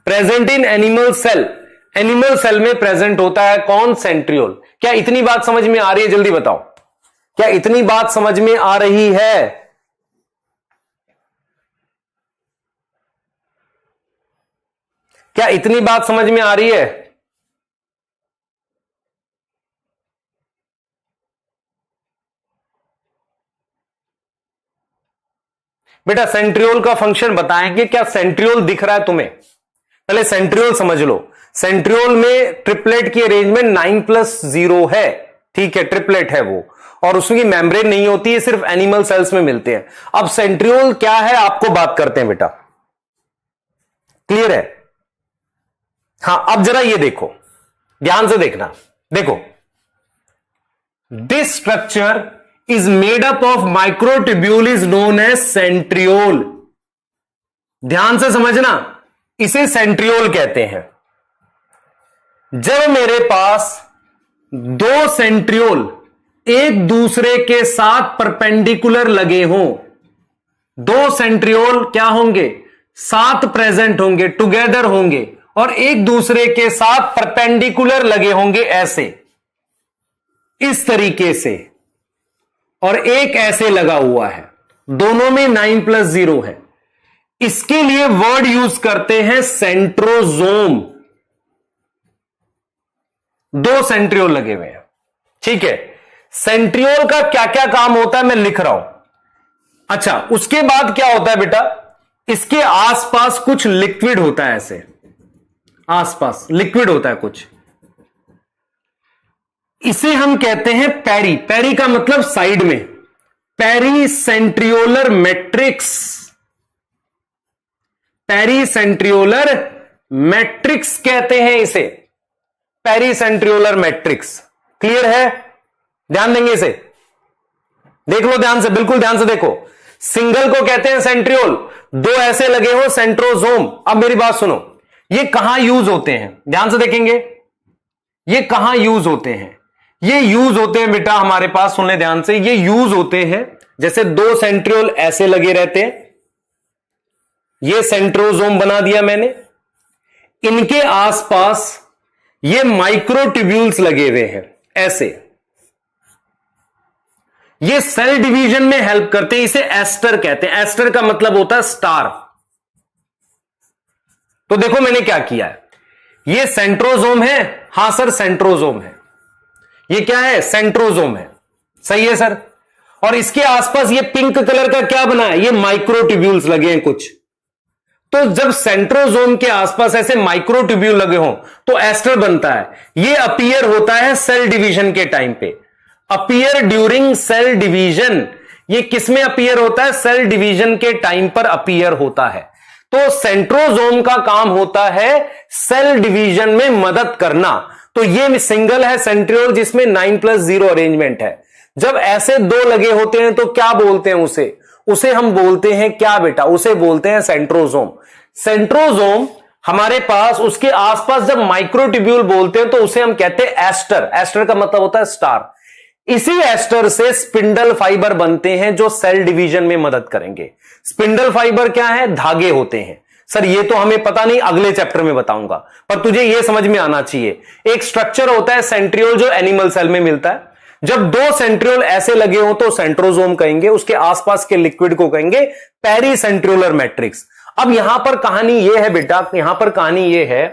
Present in animal cell. Animal cell में प्रेजेंट होता है कौन? सेंट्रियोल। क्या इतनी बात समझ में आ रही है? जल्दी बताओ, क्या इतनी बात समझ में आ रही है? क्या इतनी बात समझ में आ रही है? बेटा सेंट्रियोल का फंक्शन बताएंगे। क्या सेंट्रियोल दिख रहा है तुम्हें? पहले सेंट्रियोल समझ लो। सेंट्रियोल में ट्रिपलेट की अरेंजमेंट 9+0 है, ठीक है, ट्रिपलेट है वो, और उसमें मेम्ब्रेन नहीं होती है, सिर्फ एनिमल सेल्स में मिलते हैं। अब सेंट्रियोल क्या है आपको बात करते हैं बेटा, क्लियर है? हां अब जरा ये देखो, ध्यान से देखना। देखो, this structure is made up of microtubule is known as centriole। ध्यान से समझना, इसे सेंट्रियोल कहते हैं। जब मेरे पास 2 सेंट्रियोल एक दूसरे के साथ परपेंडिकुलर लगे हों, 2 सेंट्रियोल क्या होंगे? साथ प्रेजेंट होंगे, टुगेदर होंगे, और एक दूसरे के साथ परपेंडिकुलर लगे होंगे ऐसे, इस तरीके से, और एक ऐसे लगा हुआ है, दोनों में 9+0 है। इसके लिए वर्ड यूज करते हैं सेंट्रोजोम। 2 सेंट्रियोल लगे हुए हैं, ठीक है। सेंट्रियोल का क्या क्या काम होता है मैं लिख रहा हूं। अच्छा, उसके बाद क्या होता है बेटा? इसके आसपास कुछ लिक्विड होता है, ऐसे आसपास लिक्विड होता है कुछ, इसे हम कहते हैं पेरी। पेरी का मतलब साइड में, पेरीसेंट्रियोलर मैट्रिक्स, पेरीसेंट्रियोलर मैट्रिक्स कहते हैं इसे, पेरीसेंट्रियोलर मैट्रिक्स। क्लियर है? ध्यान देंगे इसे, देख लो ध्यान से, बिल्कुल ध्यान से देखो। सिंगल को कहते हैं सेंट्रियोल, दो ऐसे लगे हो सेंट्रोजोम। अब मेरी बात सुनो, ये कहां यूज होते हैं, ध्यान से देखेंगे, ये कहां यूज होते हैं? ये यूज होते हैं बेटा हमारे पास, सुन ले ध्यान से, ये यूज होते हैं जैसे दो सेंट्रियोल ऐसे लगे रहते हैं, ये सेंट्रोजोम बना दिया मैंने, इनके आसपास ये माइक्रोट्यूब्यूल्स लगे हुए हैं ऐसे, ये सेल डिवीजन में हेल्प करते हैं, इसे एस्टर कहते हैं। एस्टर का मतलब होता है स्टार। तो देखो मैंने क्या किया है, ये सेंट्रोजोम है, हां सर सेंट्रोजोम है, ये क्या है, सेंट्रोजोम है, सही है सर। और इसके आसपास ये पिंक कलर का क्या बना है, ये माइक्रोट्यूब्यूल्स लगे हैं कुछ। तो जब सेंट्रोजोम के आसपास ऐसे माइक्रोट्यूब्यूल लगे हों तो एस्टर बनता है। ये अपीयर होता है सेल डिवीजन के टाइम पे, अपीयर ड्यूरिंग सेल डिवीजन। ये किसमें अपीयर होता है, सेल डिवीजन के टाइम पर अपीयर होता है। तो सेंट्रोजोम का काम होता है सेल डिवीजन में मदद करना। तो ये सिंगल है सेंट्रियोल जिसमें 9+0 अरेंजमेंट है। जब ऐसे दो लगे होते हैं तो क्या बोलते हैं उसे हम बोलते हैं क्या बेटा, उसे बोलते हैं सेंट्रोजोम। सेंट्रोजोम हमारे पास, उसके आसपास जब माइक्रोट्यूब्यूल बोलते हैं तो उसे हम कहते हैं एस्टर। एस्टर का मतलब होता है स्टार। इसी एस्टर से स्पिंडल फाइबर बनते हैं जो सेल डिवीजन में मदद करेंगे। स्पिंडल फाइबर क्या है, धागे होते हैं। सर ये तो हमें पता नहीं, अगले चैप्टर में बताऊंगा, पर तुझे यह समझ में आना चाहिए। एक स्ट्रक्चर होता है सेंट्रियोल जो एनिमल सेल में मिलता है। जब दो सेंट्रियोल ऐसे लगे हो तो सेंट्रोजोम कहेंगे, उसके आसपास के लिक्विड को कहेंगे पेरीसेंट्रियोलर मैट्रिक्स। अब यहां पर कहानी यह है बेटा, यहां पर कहानी यह है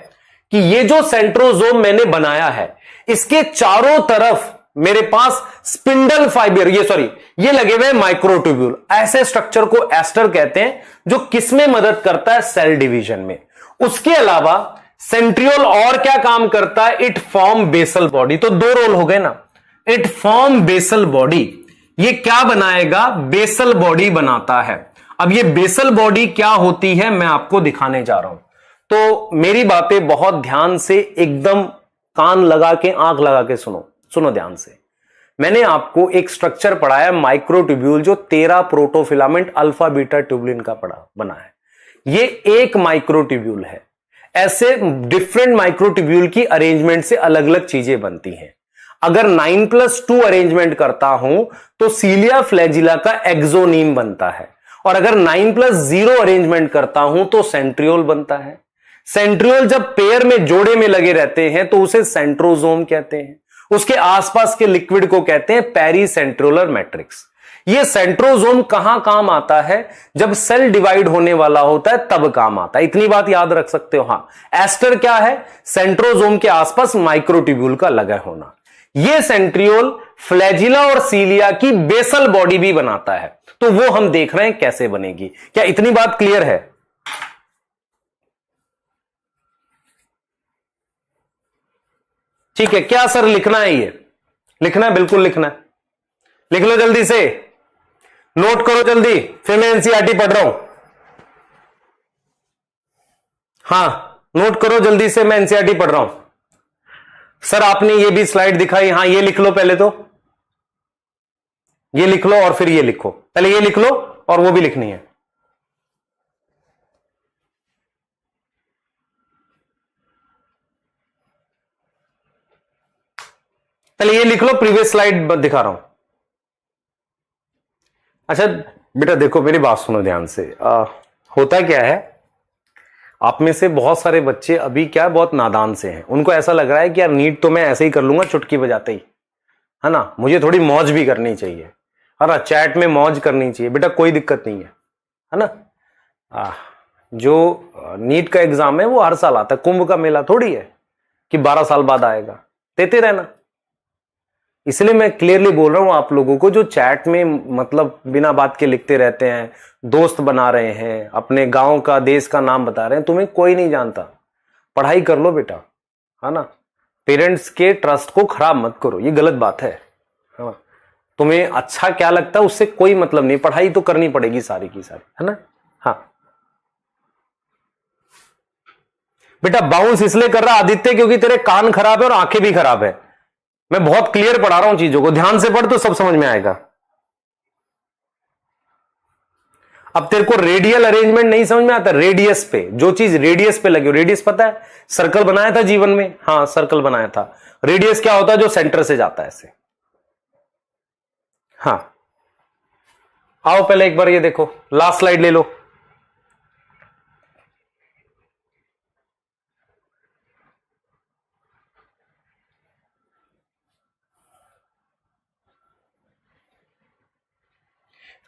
कि ये जो सेंट्रोजोम मैंने बनाया है, इसके चारों तरफ मेरे पास स्पिंडल फाइबर, ये लगे हुए माइक्रोट्यूब्यूल। ऐसे स्ट्रक्चर को एस्टर कहते हैं जो किसमें मदद करता है, सेल डिवीजन में। उसके अलावा सेंट्रियोल और क्या काम करता है, इट फॉर्म बेसल बॉडी। तो दो रोल हो गए ना, इट फॉर्म बेसल बॉडी। ये क्या बनाएगा, बेसल बॉडी बनाता है। अब ये बेसल बॉडी क्या होती है मैं आपको दिखाने जा रहा हूं, तो मेरी बातें बहुत ध्यान से, एकदम कान लगा के, आंख लगा के सुनो ध्यान से। मैंने आपको एक स्ट्रक्चर पढ़ाया माइक्रोट्यूब्यूल, जो 13 प्रोटोफिलामेंट अल्फा बीटा ट्यूबुलिन का बना है। ये एक माइक्रोट्यूब्यूल है। ऐसे डिफरेंट माइक्रोट्यूब्यूल की अरेंजमेंट से अलग अलग चीजें बनती हैं। अगर 9+2 अरेंजमेंट करता हूं तो सीलिया फ्लैजिला का एक्सोनीम बनता है, और अगर 9+0 अरेंजमेंट करता हूं तो सेंट्रियोल बनता है। सेंट्रियोल जब पेयर में, जोड़े में लगे रहते हैं तो उसे सेंट्रोजोम कहते हैं। उसके आसपास के लिक्विड को कहते हैं पेरीसेंट्रियोलर मैट्रिक्स। ये सेंट्रोजोम कहां काम आता है, जब सेल डिवाइड होने वाला होता है तब काम आता है। इतनी बात याद रख सकते हो। हां, एस्टर क्या है, सेंट्रोजोम के आसपास माइक्रोट्यूब्यूल का लगा होना। ये सेंट्रियोल फ्लैजिला और सीलिया की बेसल बॉडी भी बनाता है, तो वो हम देख रहे हैं कैसे बनेगी। क्या इतनी बात क्लियर है? ठीक है, क्या सर लिखना है, ये लिखना है, बिल्कुल लिखना है। लिख लो जल्दी से, नोट करो जल्दी, फिर मैं एनसीईआरटी पढ़ रहा हूं। हां, नोट करो जल्दी से, मैं एनसीईआरटी पढ़ रहा हूं। सर आपने ये भी स्लाइड दिखाई, हां ये लिख लो पहले, तो ये लिख लो और फिर ये लिखो। पहले ये लिख लो और वो भी लिखनी है। पहले ये लिख लो, प्रीवियस स्लाइड दिखा रहा हूं। अच्छा बेटा देखो, मेरी बात सुनो ध्यान से। होता क्या है, आप में से बहुत सारे बच्चे अभी क्या बहुत नादान से हैं। उनको ऐसा लग रहा है कि यार नीट तो मैं ऐसे ही कर लूंगा चुटकी बजाते ही, है ना, मुझे थोड़ी मौज भी करनी चाहिए, है ना, चैट में मौज करनी चाहिए। बेटा कोई दिक्कत नहीं है ना। जो नीट का एग्जाम है वो हर साल आता है, कुंभ का मेला थोड़ी है कि 12 साल बाद आएगा। देते रहना, इसलिए मैं क्लियरली बोल रहा हूं आप लोगों को, जो चैट में मतलब बिना बात के लिखते रहते हैं, दोस्त बना रहे हैं, अपने गांव का देश का नाम बता रहे हैं, तुम्हें कोई नहीं जानता। पढ़ाई कर लो बेटा, है ना। पेरेंट्स के ट्रस्ट को खराब मत करो, ये गलत बात है। हाँ, तुम्हें अच्छा क्या लगता है उससे कोई मतलब नहीं, पढ़ाई तो करनी पड़ेगी सारी की सारी, है ना। हाँ बेटा, बाउंस इसलिए कर रहा आदित्य क्योंकि तेरे कान खराब है और आंखें भी खराब है। मैं बहुत क्लियर पढ़ा रहा हूं चीजों को, ध्यान से पढ़ तो सब समझ में आएगा। अब तेरे को रेडियल अरेंजमेंट नहीं समझ में आता, रेडियस पे जो चीज रेडियस पे लगी हो, रेडियस पता है, सर्कल बनाया था जीवन में, हाँ सर्कल बनाया था। रेडियस क्या होता है, जो सेंटर से जाता है ऐसे। हाँ आओ पहले एक बार ये देखो, लास्ट स्लाइड ले लो।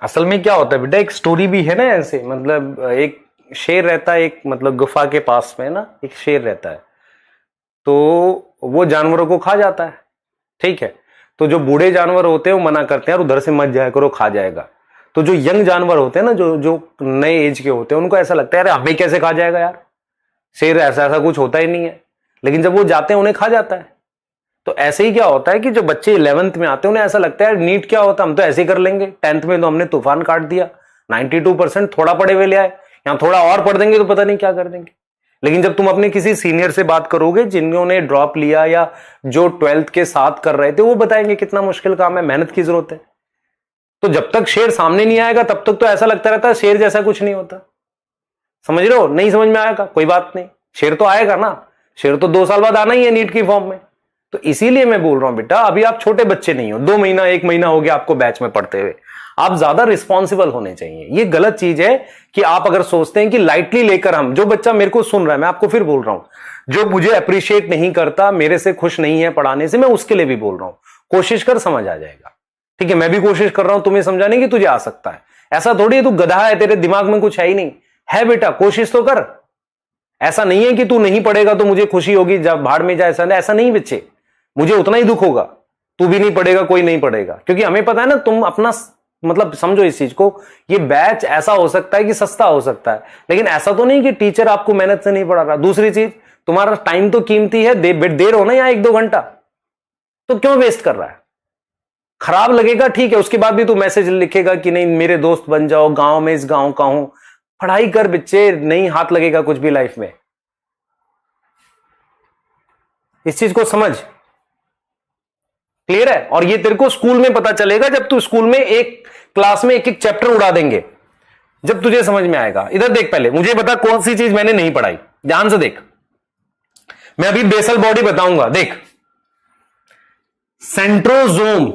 असल में क्या होता है बेटा, एक स्टोरी भी है ना ऐसे, मतलब एक शेर रहता है, एक मतलब गुफा के पास में ना एक शेर रहता है, तो वो जानवरों को खा जाता है, ठीक है। तो जो बूढ़े जानवर होते हैं वो मना करते हैं, और उधर से मत जाया करो, खा जाएगा। तो जो यंग जानवर होते हैं ना, जो जो नए एज के होते हैं, उनको ऐसा लगता है यार हमें कैसे खा जाएगा यार, शेर ऐसा ऐसा कुछ होता ही नहीं है। लेकिन जब वो जाते हैं उन्हें खा जाता है। तो ऐसे ही क्या होता है कि जो बच्चे 11th में आते हैं उन्हें ऐसा लगता है नीट क्या होता है, हम तो ऐसे ही कर लेंगे, 10th में तो हमने तूफान काट दिया, 92% थोड़ा पढ़े हुए ले आए, यहां थोड़ा और पढ़ देंगे तो पता नहीं क्या कर देंगे। लेकिन जब तुम अपने किसी सीनियर से बात करोगे जिन्होंने ड्रॉप लिया या जो 12th के साथ कर रहे थे, वो बताएंगे कितना मुश्किल काम है, मेहनत की जरूरत है। तो जब तक शेर सामने नहीं आएगा तब तक तो ऐसा लगता रहता है शेर जैसा कुछ नहीं होता। समझ रहे हो, नहीं समझ में आएगा कोई बात नहीं, शेर तो आएगा ना, शेर तो 2 साल बाद आना ही है नीट की फॉर्म में। तो इसीलिए मैं बोल रहा हूं बेटा, अभी आप छोटे बच्चे नहीं हो, 2 महीना 1 महीना हो गया आपको बैच में पढ़ते हुए, आप ज्यादा रिस्पॉन्सिबल होने चाहिए। ये गलत चीज है कि आप अगर सोचते हैं कि लाइटली लेकर, हम जो बच्चा मेरे को सुन रहा है, मैं आपको फिर बोल रहा हूं, जो मुझे अप्रिशिएट नहीं करता, मेरे से खुश नहीं है पढ़ाने से, मैं उसके लिए भी बोल रहा हूं, कोशिश कर, समझ आ जाएगा। ठीक है, मैं भी कोशिश कर रहा हूं तुम्हें समझाने की, तुझे आ सकता है। ऐसा थोड़ी है तू गधा है, तेरे दिमाग में कुछ है ही नहीं, है बेटा, कोशिश तो कर। ऐसा नहीं है कि तू नहीं पढ़ेगा तो मुझे खुशी होगी जब भाड़ में जाए, ऐसा नहीं बच्चे, मुझे उतना ही दुख होगा, तू भी नहीं पढ़ेगा, कोई नहीं पढ़ेगा, क्योंकि हमें पता है ना, तुम अपना मतलब समझो इस चीज को, ये बैच ऐसा हो सकता है कि सस्ता हो सकता है, लेकिन ऐसा तो नहीं कि टीचर आपको मेहनत से नहीं पढ़ा रहा। दूसरी चीज, तुम्हारा टाइम तो कीमती है, देर हो ना यहाँ 1-2 घंटा, तो क्यों वेस्ट कर रहा है। खराब लगेगा ठीक है, उसके बाद भी तू मैसेज लिखेगा कि नहीं मेरे दोस्त बन जाओ, गांव में इस गांव का हूं, पढ़ाई कर बच्चे, नहीं हाथ लगेगा कुछ भी लाइफ में। इस चीज को समझ, क्लियर है। और ये तेरे को स्कूल में पता चलेगा, जब तू स्कूल में एक क्लास में एक एक चैप्टर उड़ा देंगे, जब तुझे समझ में आएगा। इधर देख, पहले मुझे बता कौन सी चीज मैंने नहीं पढ़ाई, ध्यान से देख। मैं अभी बेसल बॉडी बताऊंगा, देख। सेंट्रोजोम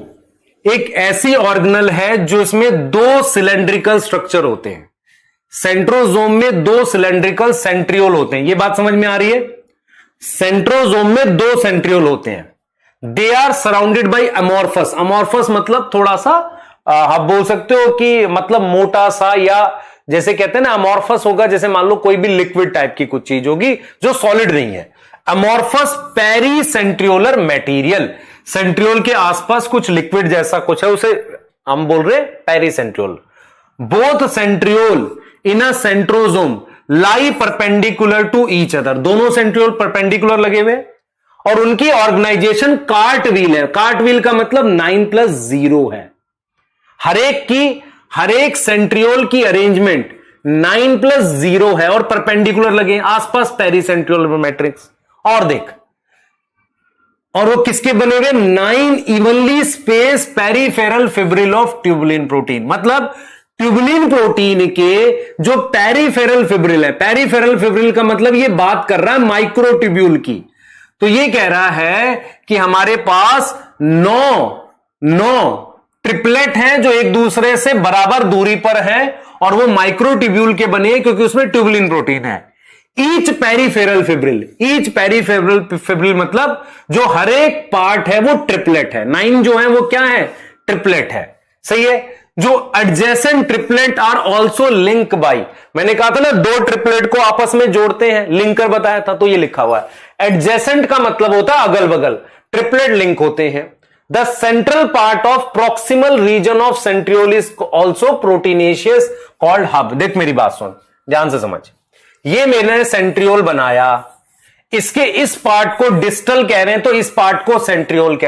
एक ऐसी ऑर्गेनल है जो इसमें 2 सिलेंड्रिकल स्ट्रक्चर होते हैं। सेंट्रोजोम में 2 सिलेंड्रिकल सेंट्रियोल होते हैं, यह बात समझ में आ रही है। सेंट्रोजोम में 2 सेंट्रियोल होते हैं। They are surrounded by amorphous. Amorphous मतलब थोड़ा सा, आप बोल सकते हो कि मतलब मोटा सा, या जैसे कहते हैं ना अमोर्फस होगा, जैसे मान लो कोई भी लिक्विड टाइप की कुछ चीज होगी जो सॉलिड नहीं है। अमोर्फस पेरीसेंट्रियोलर मटेरियल, सेंट्रियोल के आसपास कुछ लिक्विड जैसा कुछ है, उसे हम बोल रहे pericentriole. Both centriole in a centrosome lie perpendicular to each other. दोनों सेंट्रियोल परपेंडिकुलर लगे हुए, और उनकी ऑर्गेनाइजेशन कार्ट व्हील है। कार्ट व्हील का मतलब 9+0 है। हर एक सेंट्रियोल की अरेंजमेंट 9+0 है और परपेंडिकुलर लगे आसपास पेरीसेंट्रियोलर मैट्रिक्स। और देख, और वो किसके बने हुए, 9 evenly space peripheral fibril of tubulin protein. मतलब ट्यूबुलिन प्रोटीन के जो पेरीफेरल फिब्रिल है, पेरीफेरल फिब्रिल का मतलब ये बात कर रहा है माइक्रोट्यूब्यूल की। तो ये कह रहा है कि हमारे पास 9 ट्रिपलेट हैं जो एक दूसरे से बराबर दूरी पर है, और वो माइक्रोट्यूब्यूल के बने हैं क्योंकि उसमें ट्यूबुलिन प्रोटीन है। ईच पेरीफेरल फिब्रिल मतलब जो हर एक पार्ट है वो ट्रिपलेट है। 9 जो है वो क्या है, ट्रिपलेट है, सही है। जो adjacent triplet are also link by, मैंने कहा था ना 2 ट्रिपलेट को आपस में जोड़ते हैं, लिंकर बताया था, तो ये लिखा हुआ है। एडजेसेंट का मतलब होता है अगल बगल, ट्रिपलेट लिंक होते हैं। The central part of proximal region of centriole is also proteinaceous called hub. देख मेरी बात सुन, ध्यान से समझ। ये मैंने सेंट्रियोल बनाया, इसके इस पार्ट को डिस्टल कह रहे हैं, तो इस पार्ट को सेंट्रियोल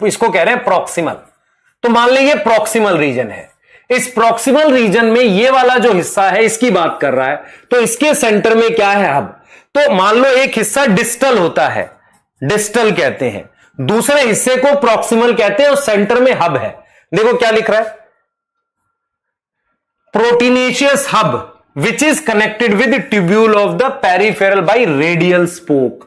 इसको कह रहे हैं प्रॉक्सिमल। तो मान लीजिए प्रॉक्सिमल रीजन है, इस प्रॉक्सिमल रीजन में ये वाला जो हिस्सा है इसकी बात कर रहा है, तो इसके सेंटर में क्या है, हब। तो मान लो एक हिस्सा डिस्टल होता है, डिस्टल कहते हैं, दूसरे हिस्से को प्रॉक्सिमल कहते हैं और सेंटर में हब है। देखो क्या लिख रहा है, proteinaceous hub which is connected with tubule of the peripheral bye radial spoke.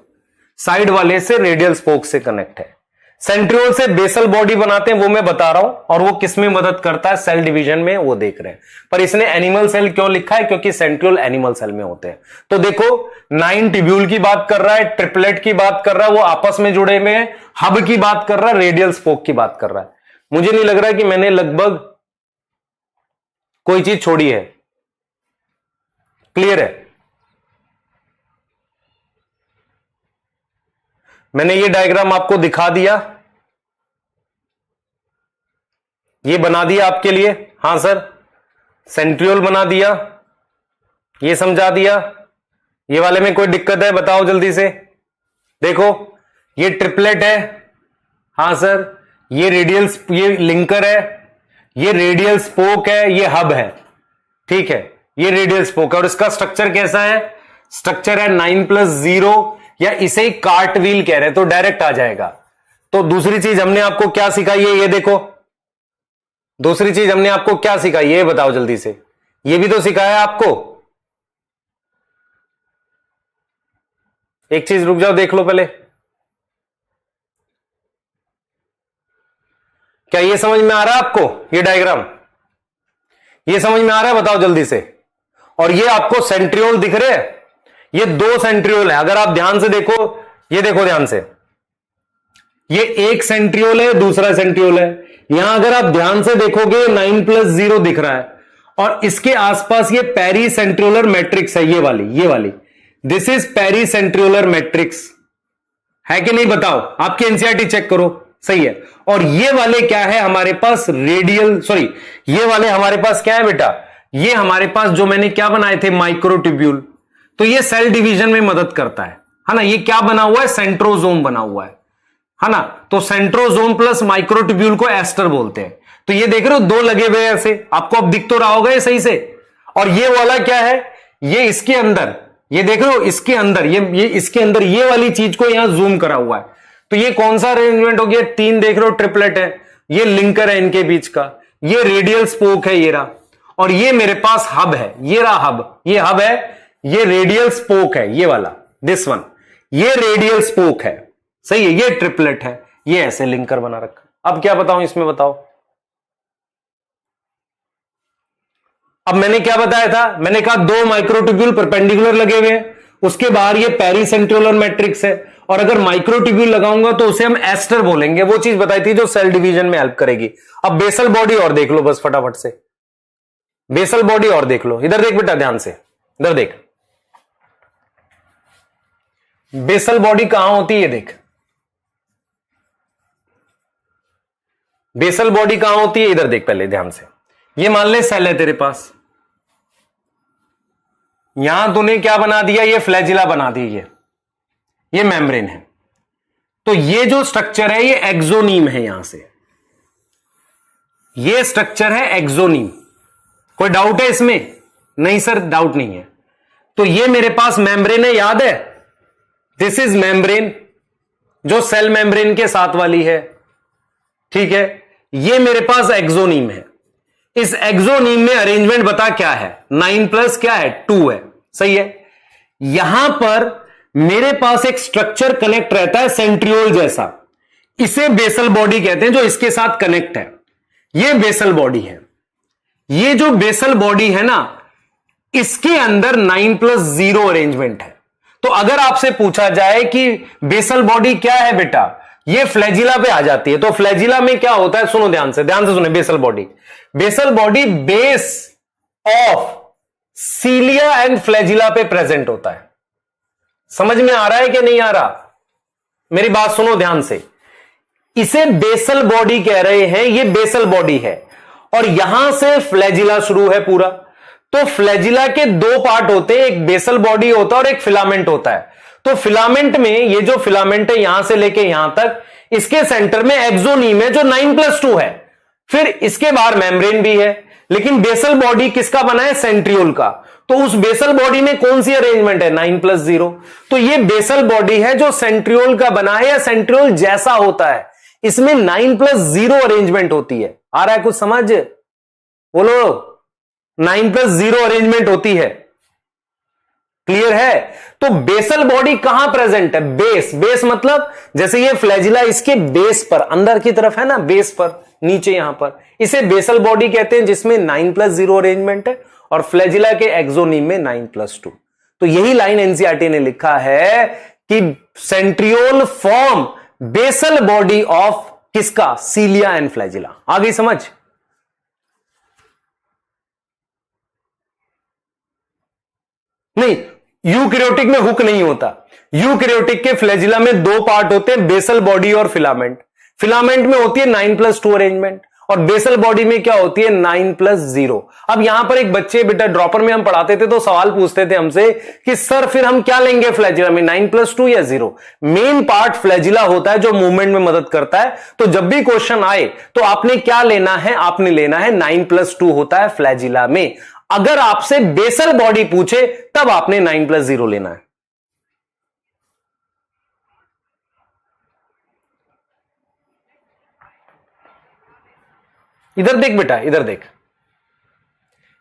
Side वाले से रेडियल स्पोक से कनेक्ट है। सेंट्रियोल से बेसल बॉडी बनाते हैं, वो मैं बता रहा हूं, और वो किस में मदद करता है, सेल डिवीजन में, वो देख रहे हैं। पर इसने एनिमल सेल क्यों लिखा है, क्योंकि सेंट्रियोल एनिमल सेल में होते हैं। तो देखो 9 ट्यूब्यूल की बात कर रहा है, ट्रिपलेट की बात कर रहा है, वो आपस में जुड़े हुए हैं, हब की बात कर रहा है, रेडियल स्पोक की बात कर रहा है। मुझे नहीं लग रहा कि मैंने लगभग कोई चीज छोड़ी है। क्लियर है? मैंने ये डायग्राम आपको दिखा दिया, ये बना दिया आपके लिए। हां सर, सेंट्रियोल बना दिया, ये समझा दिया। ये वाले में कोई दिक्कत है, बताओ जल्दी से। देखो ये ट्रिपलेट है, हां सर, ये रेडियल, ये लिंकर है, ये रेडियल स्पोक है, ये हब है, ठीक है, ये रेडियल स्पोक है। और इसका स्ट्रक्चर कैसा है, स्ट्रक्चर है 9+0, या इसे ही कार्ट व्हील कह रहे हैं, तो डायरेक्ट आ जाएगा। तो दूसरी चीज हमने आपको क्या सिखाई है, ये देखो, दूसरी चीज हमने आपको क्या सिखाई, ये बताओ जल्दी से। ये भी तो सिखाया आपको। एक चीज रुक जाओ, देख लो पहले, क्या ये समझ में आ रहा है आपको, ये डायग्राम ये समझ में आ रहा है, बताओ जल्दी से। और ये आपको सेंट्रियोल दिख रहे हैं, ये 2 सेंट्रियोल है, अगर आप ध्यान से देखो, ये देखो ध्यान से, ये एक सेंट्रियोल है, दूसरा सेंट्रियोल है। यहां अगर आप ध्यान से देखोगे 9+0 दिख रहा है, और इसके आसपास ये पेरी सेंट्रियोलर मैट्रिक्स है, ये वाली this is peri centriolar matrix, है कि नहीं, बताओ। आपके एनसीईआरटी चेक करो, सही है। और ये वाले क्या है हमारे पास, रेडियल, सॉरी, ये वाले हमारे पास क्या है बेटा, ये हमारे पास जो मैंने क्या बनाए थे, माइक्रोट्यूब्यूल। तो ये सेल डिवीजन में मदद करता है ना। ये क्या बना हुआ है, सेंट्रोजोम बना हुआ है ना। तो सेंट्रोजोम प्लस माइक्रोट्यूब्यूल को एस्टर बोलते हैं। तो ये देख रहे हो 2 लगे हुए ऐसे, आपको अब दिख तो रहा होगा ये सही से। और ये वाला क्या है, ये इसके अंदर, ये देख रहे हो इसके अंदर, ये इसके अंदर, ये वाली चीज को यहां जूम करा हुआ है। तो ये कौन सा अरेंजमेंट हो गया, 3 देख रहे हो, ट्रिपलेट है, ये लिंकर है इनके बीच का, ये रेडियल स्पोक है, ये रहा, और ये मेरे पास हब है, ये रहा हब, ये हब है, ये रेडियल स्पोक है, ये वाला, दिस वन, ये रेडियल स्पोक है, सही है, ये ट्रिपलेट है, ये ऐसे लिंकर बना रखा। अब क्या बताऊं इसमें, बताओ। अब मैंने क्या बताया था, मैंने कहा 2 माइक्रोट्यूब्यूल परपेंडिकुलर लगे हुए हैं, उसके बाहर ये पेरीसेंट्रियोलर मैट्रिक्स है, और अगर माइक्रोट्यूब्यूल लगाऊंगा तो उसे हम एस्टर बोलेंगे। वो चीज बताई थी जो सेल डिवीजन में हेल्प करेगी। अब बेसल बॉडी और देख लो बस फटाफट से, बेसल बॉडी और देख लो। इधर देख बेटा ध्यान से, इधर देख, बेसल बॉडी कहां होती है, देख बेसल बॉडी कहां होती है, इधर देख पहले ध्यान से। ये मान ले सेल है तेरे पास, यहां तूने क्या बना दिया, ये फ्लैजिला बना दी, ये मेम्ब्रेन है। तो ये जो स्ट्रक्चर है ये एक्सोनीम है, यहां से ये स्ट्रक्चर है एक्सोनीम। कोई डाउट है इसमें? नहीं सर, डाउट नहीं है। तो ये मेरे पास मेम्ब्रेन है, याद है, दिस इज मेम्ब्रेन जो सेल मेम्ब्रेन के साथ वाली है, ठीक है। ये मेरे पास एक्सोनीम है। इस एक्सोनीम में अरेंजमेंट बता क्या है, 9 प्लस क्या है, 2 है, सही है। यहां पर मेरे पास एक स्ट्रक्चर कनेक्ट रहता है सेंट्रियोल जैसा, इसे बेसल बॉडी कहते हैं, जो इसके साथ कनेक्ट है, ये बेसल बॉडी है। ये जो बेसल बॉडी है ना, इसके अंदर 9+0 अरेंजमेंट है। तो अगर आपसे पूछा जाए कि बेसल बॉडी क्या है बेटा, ये फ्लैजिला पे आ जाती है। तो फ्लैजिला में क्या होता है, सुनो ध्यान से सुने, basal body base of cilia and flagella पे प्रेजेंट होता है। समझ में आ रहा है कि नहीं आ रहा? मेरी बात सुनो ध्यान से। इसे बेसल बॉडी कह रहे हैं, ये बेसल बॉडी है और यहां से फ्लैजिला शुरू है पूरा। तो फ्लैजिला के दो पार्ट होते हैं, एक बेसल बॉडी होता है और एक फिलामेंट होता है। तो फिलामेंट में ये जो फिलामेंट है यहां से लेके यहां तक, इसके सेंटर में एक्सोनीम है जो 9+2 है, फिर इसके बाहर मेम्ब्रेन भी है। लेकिन बेसल बॉडी किसका बना है? सेंट्रियोल का। तो उस बेसल बॉडी में कौन सी अरेंजमेंट है? 9+0। तो ये बेसल बॉडी है जो सेंट्रियोल का बना है या सेंट्रियोल जैसा होता है, इसमें 9+0 अरेंजमेंट होती है। आ रहा है कुछ समझ? बोलो, 9+0 अरेंजमेंट होती है। क्लियर है? तो बेसल बॉडी कहां प्रेजेंट है? बेस। बेस मतलब जैसे ये फ्लैजिला इसके बेस पर अंदर की तरफ है ना, बेस पर नीचे यहां पर, इसे बेसल बॉडी कहते हैं जिसमें 9+0 अरेंजमेंट है और फ्लैजिला के एक्सोनीम में 9+2। तो यही लाइन एनसीईआरटी ने लिखा है कि centriole form basal body of किसका? Cilia and flagella. आ गई समझ? नहीं, यूकैरियोटिक में हुक नहीं होता। यूकैरियोटिक के फ्लैजिला में दो पार्ट होते हैं, बेसल बॉडी और फिलामेंट। फिलामेंट में होती है 9+2 अरेंजमेंट और बेसल बॉडी में क्या होती है? 9+0। अब यहां पर एक बच्चे बेटा ड्रॉपर में हम पढ़ाते थे तो सवाल पूछते थे हमसे कि सर फिर हम क्या लेंगे फ्लैजिला में, 9+2 या 0? मेन पार्ट फ्लैजिला होता है जो मूवमेंट में मदद करता है। तो जब भी क्वेश्चन आए तो आपने क्या लेना है? आपने लेना है 9+2 होता है फ्लैजिला में। अगर आपसे बेसल बॉडी पूछे तब आपने 9+0 लेना है। इधर देख बेटा, इधर देख,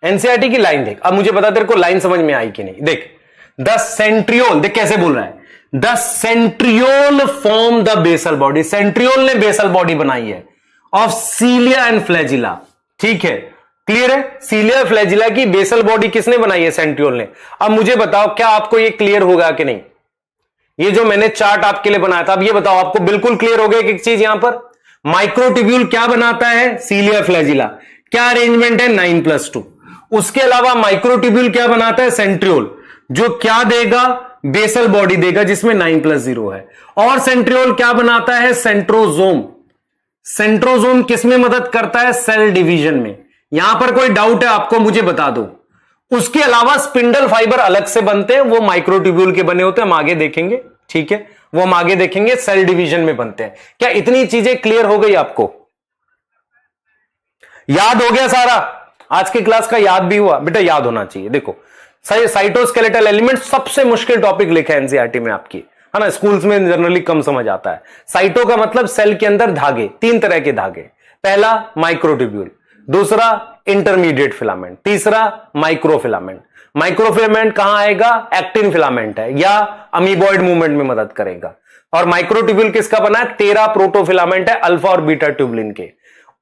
एनसीईआरटी की लाइन देख। अब मुझे बता तेरे को लाइन समझ में आई कि नहीं। देख, द सेंट्रियोल, देख कैसे बोल रहा है, the centriole form the basal body. Centriole ने बेसल बॉडी बनाई है ऑफ सीलिया एंड फ्लैजिला। ठीक है, क्लियर है? सीलिया फ्लैजिला की बेसल बॉडी किसने बनाई है? सेंट्रियोल ने। अब मुझे बताओ क्या आपको ये क्लियर होगा कि नहीं? ये जो मैंने चार्ट आपके लिए बनाया था, अब ये बताओ आपको बिल्कुल क्लियर हो गया एक चीज यहां पर? माइक्रोट्यूब्यूल क्या बनाता है? सीलिया फ्लैजिला। क्या अरेंजमेंट है? 9+2। उसके अलावा माइक्रोट्यूब्यूल क्या बनाता है? सेंट्रियोल, जो क्या देगा? बेसल बॉडी देगा जिसमें 9+0 है। और सेंट्रियोल क्या बनाता है? सेंट्रोजोम। सेंट्रोजोम किसमें मदद करता है? सेल डिवीजन में। यहां पर कोई डाउट है आपको? मुझे बता दो। उसके अलावा स्पिंडल फाइबर अलग से बनते हैं, वो माइक्रोट्यूब्यूल के बने होते हैं, हम आगे देखेंगे। ठीक है, वो हम आगे देखेंगे, सेल डिवीजन में बनते हैं। क्या इतनी चीजें क्लियर हो गई आपको? याद हो गया सारा? आज की क्लास का याद भी हुआ? बेटा याद होना चाहिए। देखो, साइटोस्केलेटल एलिमेंट सबसे मुश्किल टॉपिक लिखा है एनसीईआरटी में आपकी, है ना। स्कूल्स में जनरली कम समझ आता है। साइटो का मतलब सेल के अंदर धागे, तीन तरह के धागे। पहला माइक्रोट्यूब्यूल, दूसरा इंटरमीडिएट फिलामेंट, तीसरा माइक्रोफिलामेंट। माइक्रोफिलामेंट कहां आएगा? एक्टिन फिलामेंट है या अमीबॉइड मूवमेंट में मदद करेगा। और माइक्रोट्यूब्यूल किसका बना है? 13 प्रोटोफिलामेंट है अल्फा और बीटा ट्यूबुलिन के।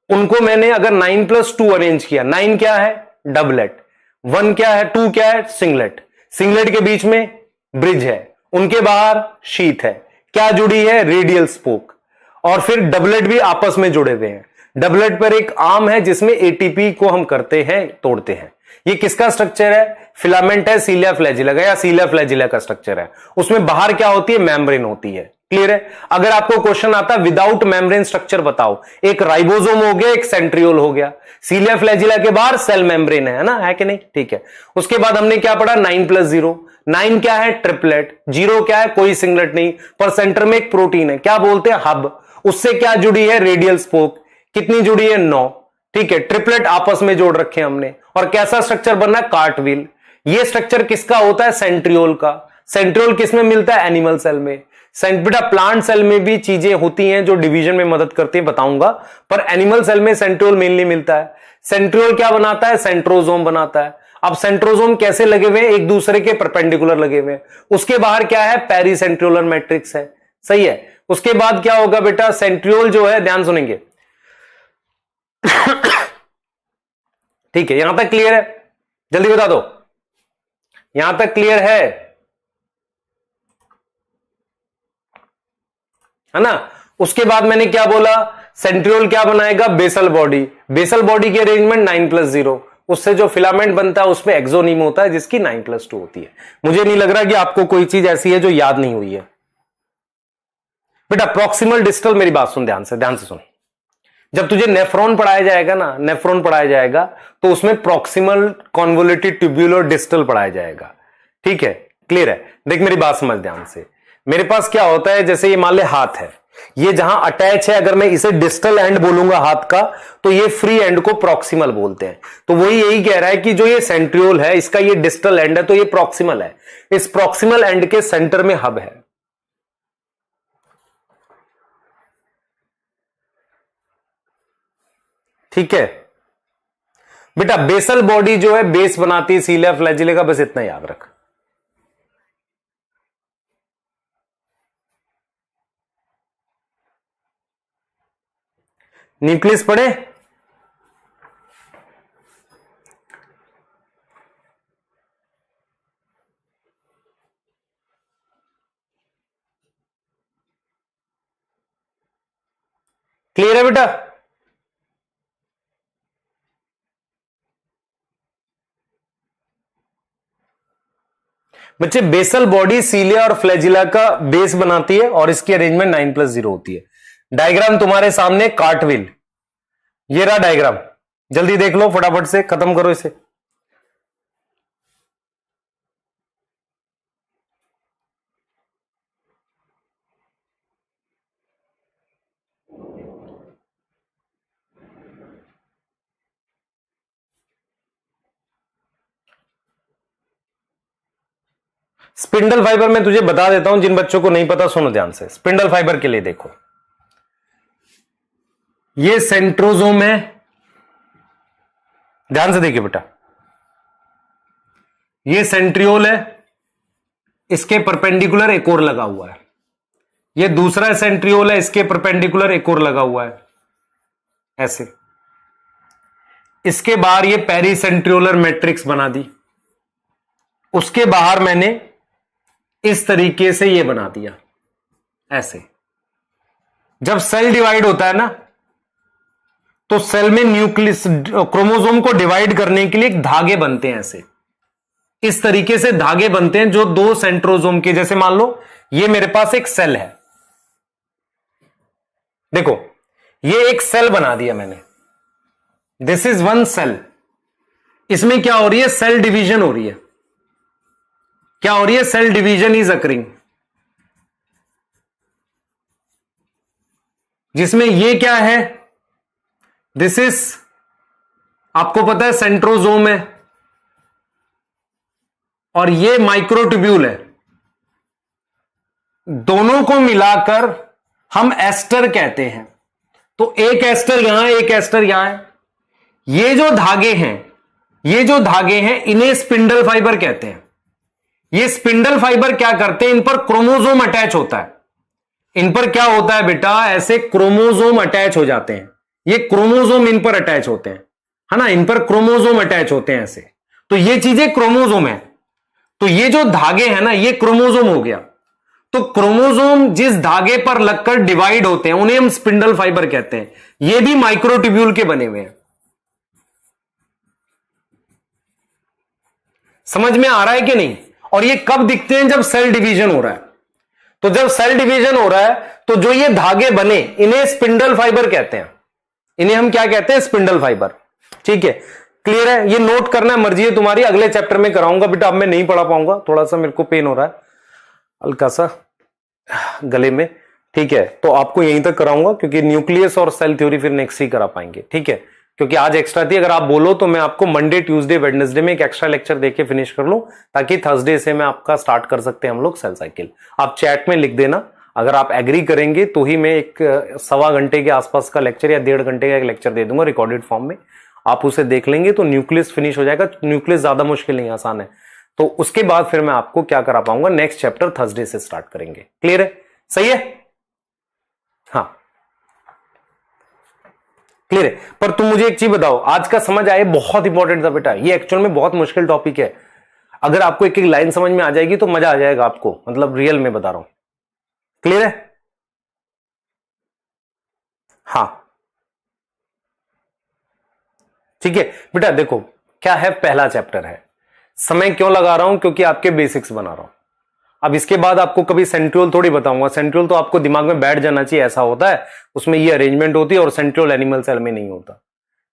उनको मैंने अगर 9+2 अरेंज किया, 9 क्या है? डबलेट। 1 क्या है? 2 क्या है? सिंगलेट। सिंगलेट के बीच में ब्रिज है, उनके बाहर शीथ है। क्या जुड़ी है? Radial spoke. और फिर डबलेट भी आपस में जुड़े हुए हैं। डबलेट पर एक आर्म है जिसमें एटीपी को हम करते हैं, तोड़ते हैं। ये किसका स्ट्रक्चर है? फिलामेंट है सीलिया फ्लैजिला का या सीलिया फ्लैजिला का स्ट्रक्चर है। उसमें बाहर क्या होती है? मेम्ब्रेन होती है। क्लियर है? अगर आपको क्वेश्चन आता है विदाउट मेम्ब्रेन स्ट्रक्चर बताओ, एक राइबोसोम हो गया, एक सेंट्रियोल हो गया। सीलिया फ्लैजिला के बाहर सेल मेम्ब्रेन है ना, है कि नहीं? ठीक है। उसके बाद हमने क्या पढ़ा? 9+0। 9 क्या है? ट्रिपलेट। 0 क्या है? कोई सिंगलेट नहीं, पर सेंटर में एक प्रोटीन है, क्या बोलते हैं? हब। उससे क्या जुड़ी है? Radial spoke. कितनी जुड़ी है? 9। ठीक है, ट्रिपलेट आपस में जोड़ रखे हमने। और कैसा स्ट्रक्चर बनना है? कार्टविल। ये स्ट्रक्चर किसका होता है? सेंट्रियोल का। सेंट्रियोल किसमें मिलता है? एनिमल सेल में। बेटा प्लांट सेल में भी चीजें होती हैं जो डिवीजन में मदद करती है, बताऊंगा, पर एनिमल सेल में सेंट्रियोल मेनली मिलता है। सेंट्रियोल क्या बनाता है? सेंट्रोजोम बनाता है। अब सेंट्रोजोम कैसे लगे हुए हैं? एक दूसरे के परपेंडिकुलर लगे हुए हैं। उसके बाहर क्या है? पेरीसेंट्रियोलर मैट्रिक्स है। सही है। उसके बाद क्या होगा बेटा? सेंट्रियोल जो है, ध्यान सुनेंगे ठीक है, यहां तक क्लियर है? जल्दी बता दो, यहां तक क्लियर है ना? उसके बाद मैंने क्या बोला? सेंट्रियोल क्या बनाएगा? Basal body. बेसल बॉडी की अरेंजमेंट 9+0। उससे जो फिलामेंट बनता है उसमें एक्सोनीम होता है जिसकी 9+2 होती है। मुझे नहीं लग रहा कि आपको कोई चीज ऐसी है जो याद नहीं हुई है। बेटा प्रॉक्सिमल डिस्टल, मेरी बात सुन ध्यान से सुन। जब तुझे नेफ्रॉन पढ़ाया जाएगा ना, नेफ्रॉन पढ़ाया जाएगा तो उसमें प्रॉक्सिमल, कॉन्वोल्यूटेड, ट्यूब्यूलर, डिस्टल पढ़ाया जाएगा। ठीक है, क्लियर है? देख मेरी बात समझ ध्यान से। मेरे पास क्या होता है, जैसे ये मान ले हाथ है, ये जहां अटैच है, अगर मैं इसे डिस्टल एंड बोलूंगा हाथ का, तो ये फ्री एंड को प्रॉक्सिमल बोलते हैं। तो वही यही कह रहा है कि जो ये सेंट्रियोल है, इसका ये डिस्टल एंड है, तो ये प्रॉक्सिमल है। इस प्रॉक्सिमल एंड के सेंटर में हब है। ठीक है बेटा, बेसल बॉडी जो है बेस बनाती है सीलिया फ्लैजिला का, बस इतना याद रख। न्यूक्लियस पढ़े? क्लियर है बेटा? बच्चे बेसल बॉडी सीलिया और फ्लैजिला का बेस बनाती है और इसकी अरेंजमेंट 9+0 होती है। डायग्राम तुम्हारे सामने, कार्टविल, ये रहा डायग्राम, जल्दी देख लो, फटाफट से खत्म करो इसे। स्पिंडल फाइबर में तुझे बता देता हूं, जिन बच्चों को नहीं पता सुनो ध्यान से। स्पिंडल फाइबर के लिए देखो, ये सेंट्रोजोम है, ध्यान से देखिए बेटा, ये सेंट्रियोल है, इसके परपेंडिकुलर एक और लगा हुआ है। ये दूसरा सेंट्रियोल है, इसके परपेंडिकुलर एक और लगा हुआ है, ऐसे। इसके बाहर ये पेरीसेंट्रियोलर मैट्रिक्स बना दी, उसके बाहर मैंने इस तरीके से ये बना दिया, ऐसे। जब सेल डिवाइड होता है ना, तो सेल में न्यूक्लियस, क्रोमोसोम को डिवाइड करने के लिए धागे बनते हैं, ऐसे इस तरीके से धागे बनते हैं, जो दो सेंट्रोजोम के, जैसे मान लो ये मेरे पास एक सेल है, देखो ये एक सेल बना दिया मैंने, दिस इज वन सेल। इसमें क्या हो रही है, सेल डिवीजन हो रही है। क्या हो रही है, सेल डिवीजन इज अकरिंग, जिसमें ये क्या है, दिस इज, आपको पता है सेंट्रोजोम है, और ये माइक्रोट्यूब्यूल है। दोनों को मिलाकर हम एस्टर कहते हैं। तो एक एस्टर यहां, एक एस्टर यहां है। ये जो धागे हैं, ये जो धागे हैं, इन्हें स्पिंडल फाइबर कहते हैं। ये स्पिंडल फाइबर क्या करते हैं, इन पर क्रोमोसोम अटैच होता है। इन पर क्या होता है बेटा, ऐसे क्रोमोसोम अटैच हो जाते हैं। ये क्रोमोसोम इन पर अटैच होते हैं, है ना, इन पर क्रोमोसोम अटैच होते हैं ऐसे। तो ये चीजें क्रोमोसोम है। तो ये जो धागे हैं ना, ये क्रोमोसोम हो गया। तो क्रोमोसोम जिस धागे पर लगकर डिवाइड होते हैं, उन्हें हम स्पिंडल फाइबर कहते हैं। ये भी माइक्रोट्यूब्यूल के बने हुए हैं। समझ में आ रहा है कि नहीं? और ये कब दिखते हैं, जब सेल डिवीजन हो रहा है। तो जब सेल डिवीजन हो रहा है, तो जो ये धागे बने, इन्हें स्पिंडल फाइबर कहते हैं। इन्हें हम क्या कहते हैं, स्पिंडल फाइबर। ठीक है, क्लियर है? ये नोट करना है, मर्जी है तुम्हारी, अगले चैप्टर में कराऊंगा बेटा, अब मैं नहीं पढ़ा पाऊंगा, थोड़ा सा मेरे को पेन हो रहा है हल्का सा गले में। ठीक है, तो आपको यहीं तक कराऊंगा, क्योंकि न्यूक्लियस और सेल थ्योरी फिर नेक्स्ट ही करा पाएंगे। ठीक है, क्योंकि आज एक्स्ट्रा थी। अगर आप बोलो तो मैं आपको मंडे, ट्यूसडे, वेडनेसडे में एक एक्स्ट्रा लेक्चर देके फिनिश कर लूं, ताकि थर्सडे से मैं आपका स्टार्ट कर सकते हैं हम लोग सेल साइकिल। आप चैट में लिख देना, अगर आप एग्री करेंगे तो ही मैं एक 1.25 घंटे के आसपास का लेक्चर या 1.5 घंटे का एक लेक्चर दे दूंगा रिकॉर्डेड फॉर्म में। आप उसे देख लेंगे तो न्यूक्लियस फिनिश हो जाएगा। न्यूक्लियस ज्यादा मुश्किल नहीं, आसान है। तो उसके बाद फिर मैं आपको क्या करा पाऊंगा, नेक्स्ट चैप्टर थर्सडे से स्टार्ट करेंगे। क्लियर है? सही है? हाँ क्लियर है। पर तुम मुझे एक चीज बताओ, आज का समझ आए, बहुत इंपॉर्टेंट था बेटा, ये एक्चुअल में बहुत मुश्किल टॉपिक है। अगर आपको एक एक लाइन समझ में आ जाएगी तो मजा आ जाएगा आपको, मतलब रियल में बता रहा हूं। क्लियर है? हाँ ठीक है बेटा। देखो क्या है, पहला चैप्टर है। समय क्यों लगा रहा हूं, क्योंकि आपके बेसिक्स बना रहा हूं। अब इसके बाद आपको कभी सेंट्रियोल थोड़ी बताऊंगा, सेंट्रियोल तो आपको दिमाग में बैठ जाना चाहिए, ऐसा होता है, उसमें ये अरेंजमेंट होती है और सेंट्रियोल एनिमल सेल में नहीं होता।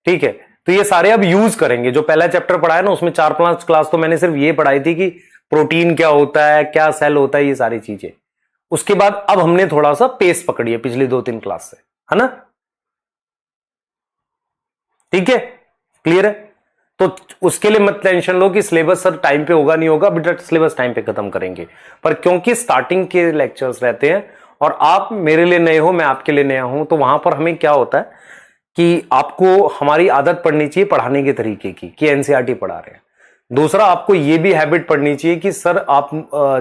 ठीक है, तो ये सारे अब यूज करेंगे। जो पहला चैप्टर पढ़ा है ना, उसमें 4-5 क्लास तो मैंने सिर्फ ये पढ़ाई थी कि प्रोटीन क्या होता है, क्या सेल होता है, ये सारी चीजें। उसके बाद अब हमने थोड़ा सा पेस पकड़ी है पिछली 2-3 क्लास से, है ना? ठीक है, क्लियर है? तो उसके लिए मत टेंशन लो कि सिलेबस सर टाइम पे होगा नहीं होगा, बेटा सिलेबस टाइम पे खत्म करेंगे। पर क्योंकि स्टार्टिंग के लेक्चर्स रहते हैं और आप मेरे लिए नए हो, मैं आपके लिए नया हूं, तो वहां पर हमें क्या होता है कि आपको हमारी आदत पड़नी चाहिए पढ़ाने के तरीके की, कि एनसीईआरटी पढ़ा रहे हैं। दूसरा, आपको यह भी हैबिट पड़नी चाहिए कि सर आप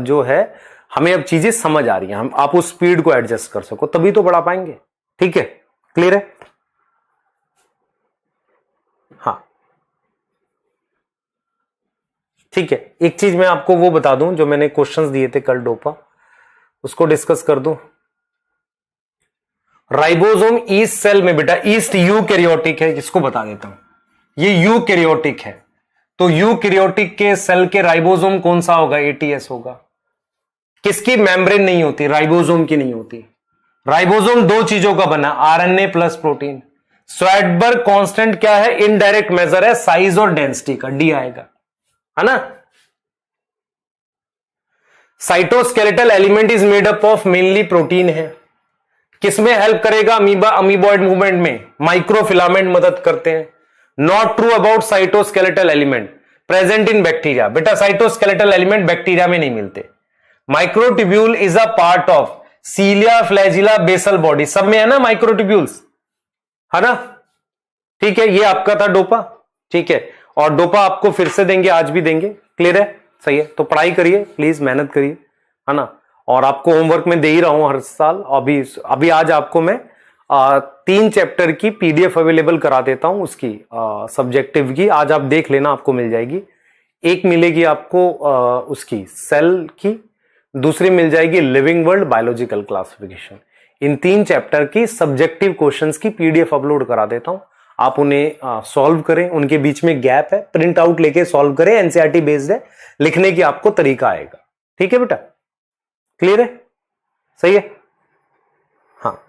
जो है हमें अब चीजें समझ आ रही हैं, हम आप उस स्पीड को एडजस्ट कर सको, तभी तो पढ़ा पाएंगे। ठीक है, क्लियर है? हाँ ठीक है, एक चीज मैं आपको वो बता दूं, जो मैंने क्वेश्चंस दिए थे कल डोपा, उसको डिस्कस कर दूं। राइबोसोम ईस्ट सेल में बेटा, ईस्ट यूकैरियोटिक है, इसको बता देता हूं, ये यूकैरियोटिक है। तो यूकैरियोटिक के सेल के राइबोसोम कौन सा होगा? एटीएस होगा। किसकी मेम्ब्रेन नहीं होती? राइबोसोम की नहीं होती। राइबोसोम दो चीजों का बना, RNA plus protein. Svedberg constant क्या है? इनडायरेक्ट मेजर है साइज और डेंसिटी का, डी आएगा, है ना? Cytoskeletal element is made up of mainly protein है। किसमें हेल्प करेगा? अमीबा अमीबॉइड मूवमेंट में माइक्रोफिलामेंट मदद करते हैं। Not true about cytoskeletal element present in bacteria. बेटा साइटोस्केलेटल एलिमेंट बैक्टीरिया में नहीं मिलते। Microtubule is a part of cilia, flagella, basal body, सब में है ना माइक्रोट्यूब्यूल्स, है ना? ठीक है, ये आपका था डोपा। ठीक है, और डोपा आपको फिर से देंगे, आज भी देंगे, क्लियर है? सही है, तो पढ़ाई करिए प्लीज, मेहनत करिए, है ना? और आपको होमवर्क में दे ही रहा हूं हर साल। अभी आज आपको मैं 3 चैप्टर की पीडीएफ अवेलेबल करा देता हूं, उसकी सब्जेक्टिव की, आज आप देख लेना, आपको मिल जाएगी। एक मिलेगी आपको उसकी सेल की, दूसरी मिल जाएगी लिविंग वर्ल्ड बायोलॉजिकल क्लासिफिकेशन। इन 3 चैप्टर की सब्जेक्टिव क्वेश्चंस की पीडीएफ अपलोड करा देता हूं, आप उन्हें सॉल्व करें। उनके बीच में गैप है, प्रिंट आउट लेके सॉल्व करें, एनसीईआरटी बेस्ड है, लिखने की आपको तरीका आएगा। ठीक है बेटा, क्लियर है? सही है? हाँ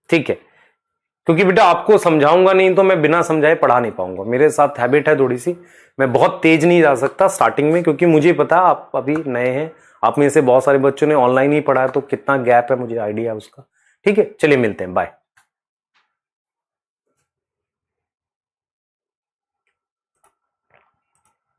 ठीक है, क्योंकि बेटा आपको समझाऊंगा नहीं तो मैं बिना समझाए पढ़ा नहीं पाऊंगा। मेरे साथ हैबिट है थोड़ी सी, मैं बहुत तेज नहीं जा सकता स्टार्टिंग में, क्योंकि मुझे पता आप अभी नए हैं, आप में से बहुत सारे बच्चों ने ऑनलाइन ही पढ़ा है, तो कितना गैप है मुझे आइडिया है उसका। ठीक है, चलिए मिलते हैं, बाय।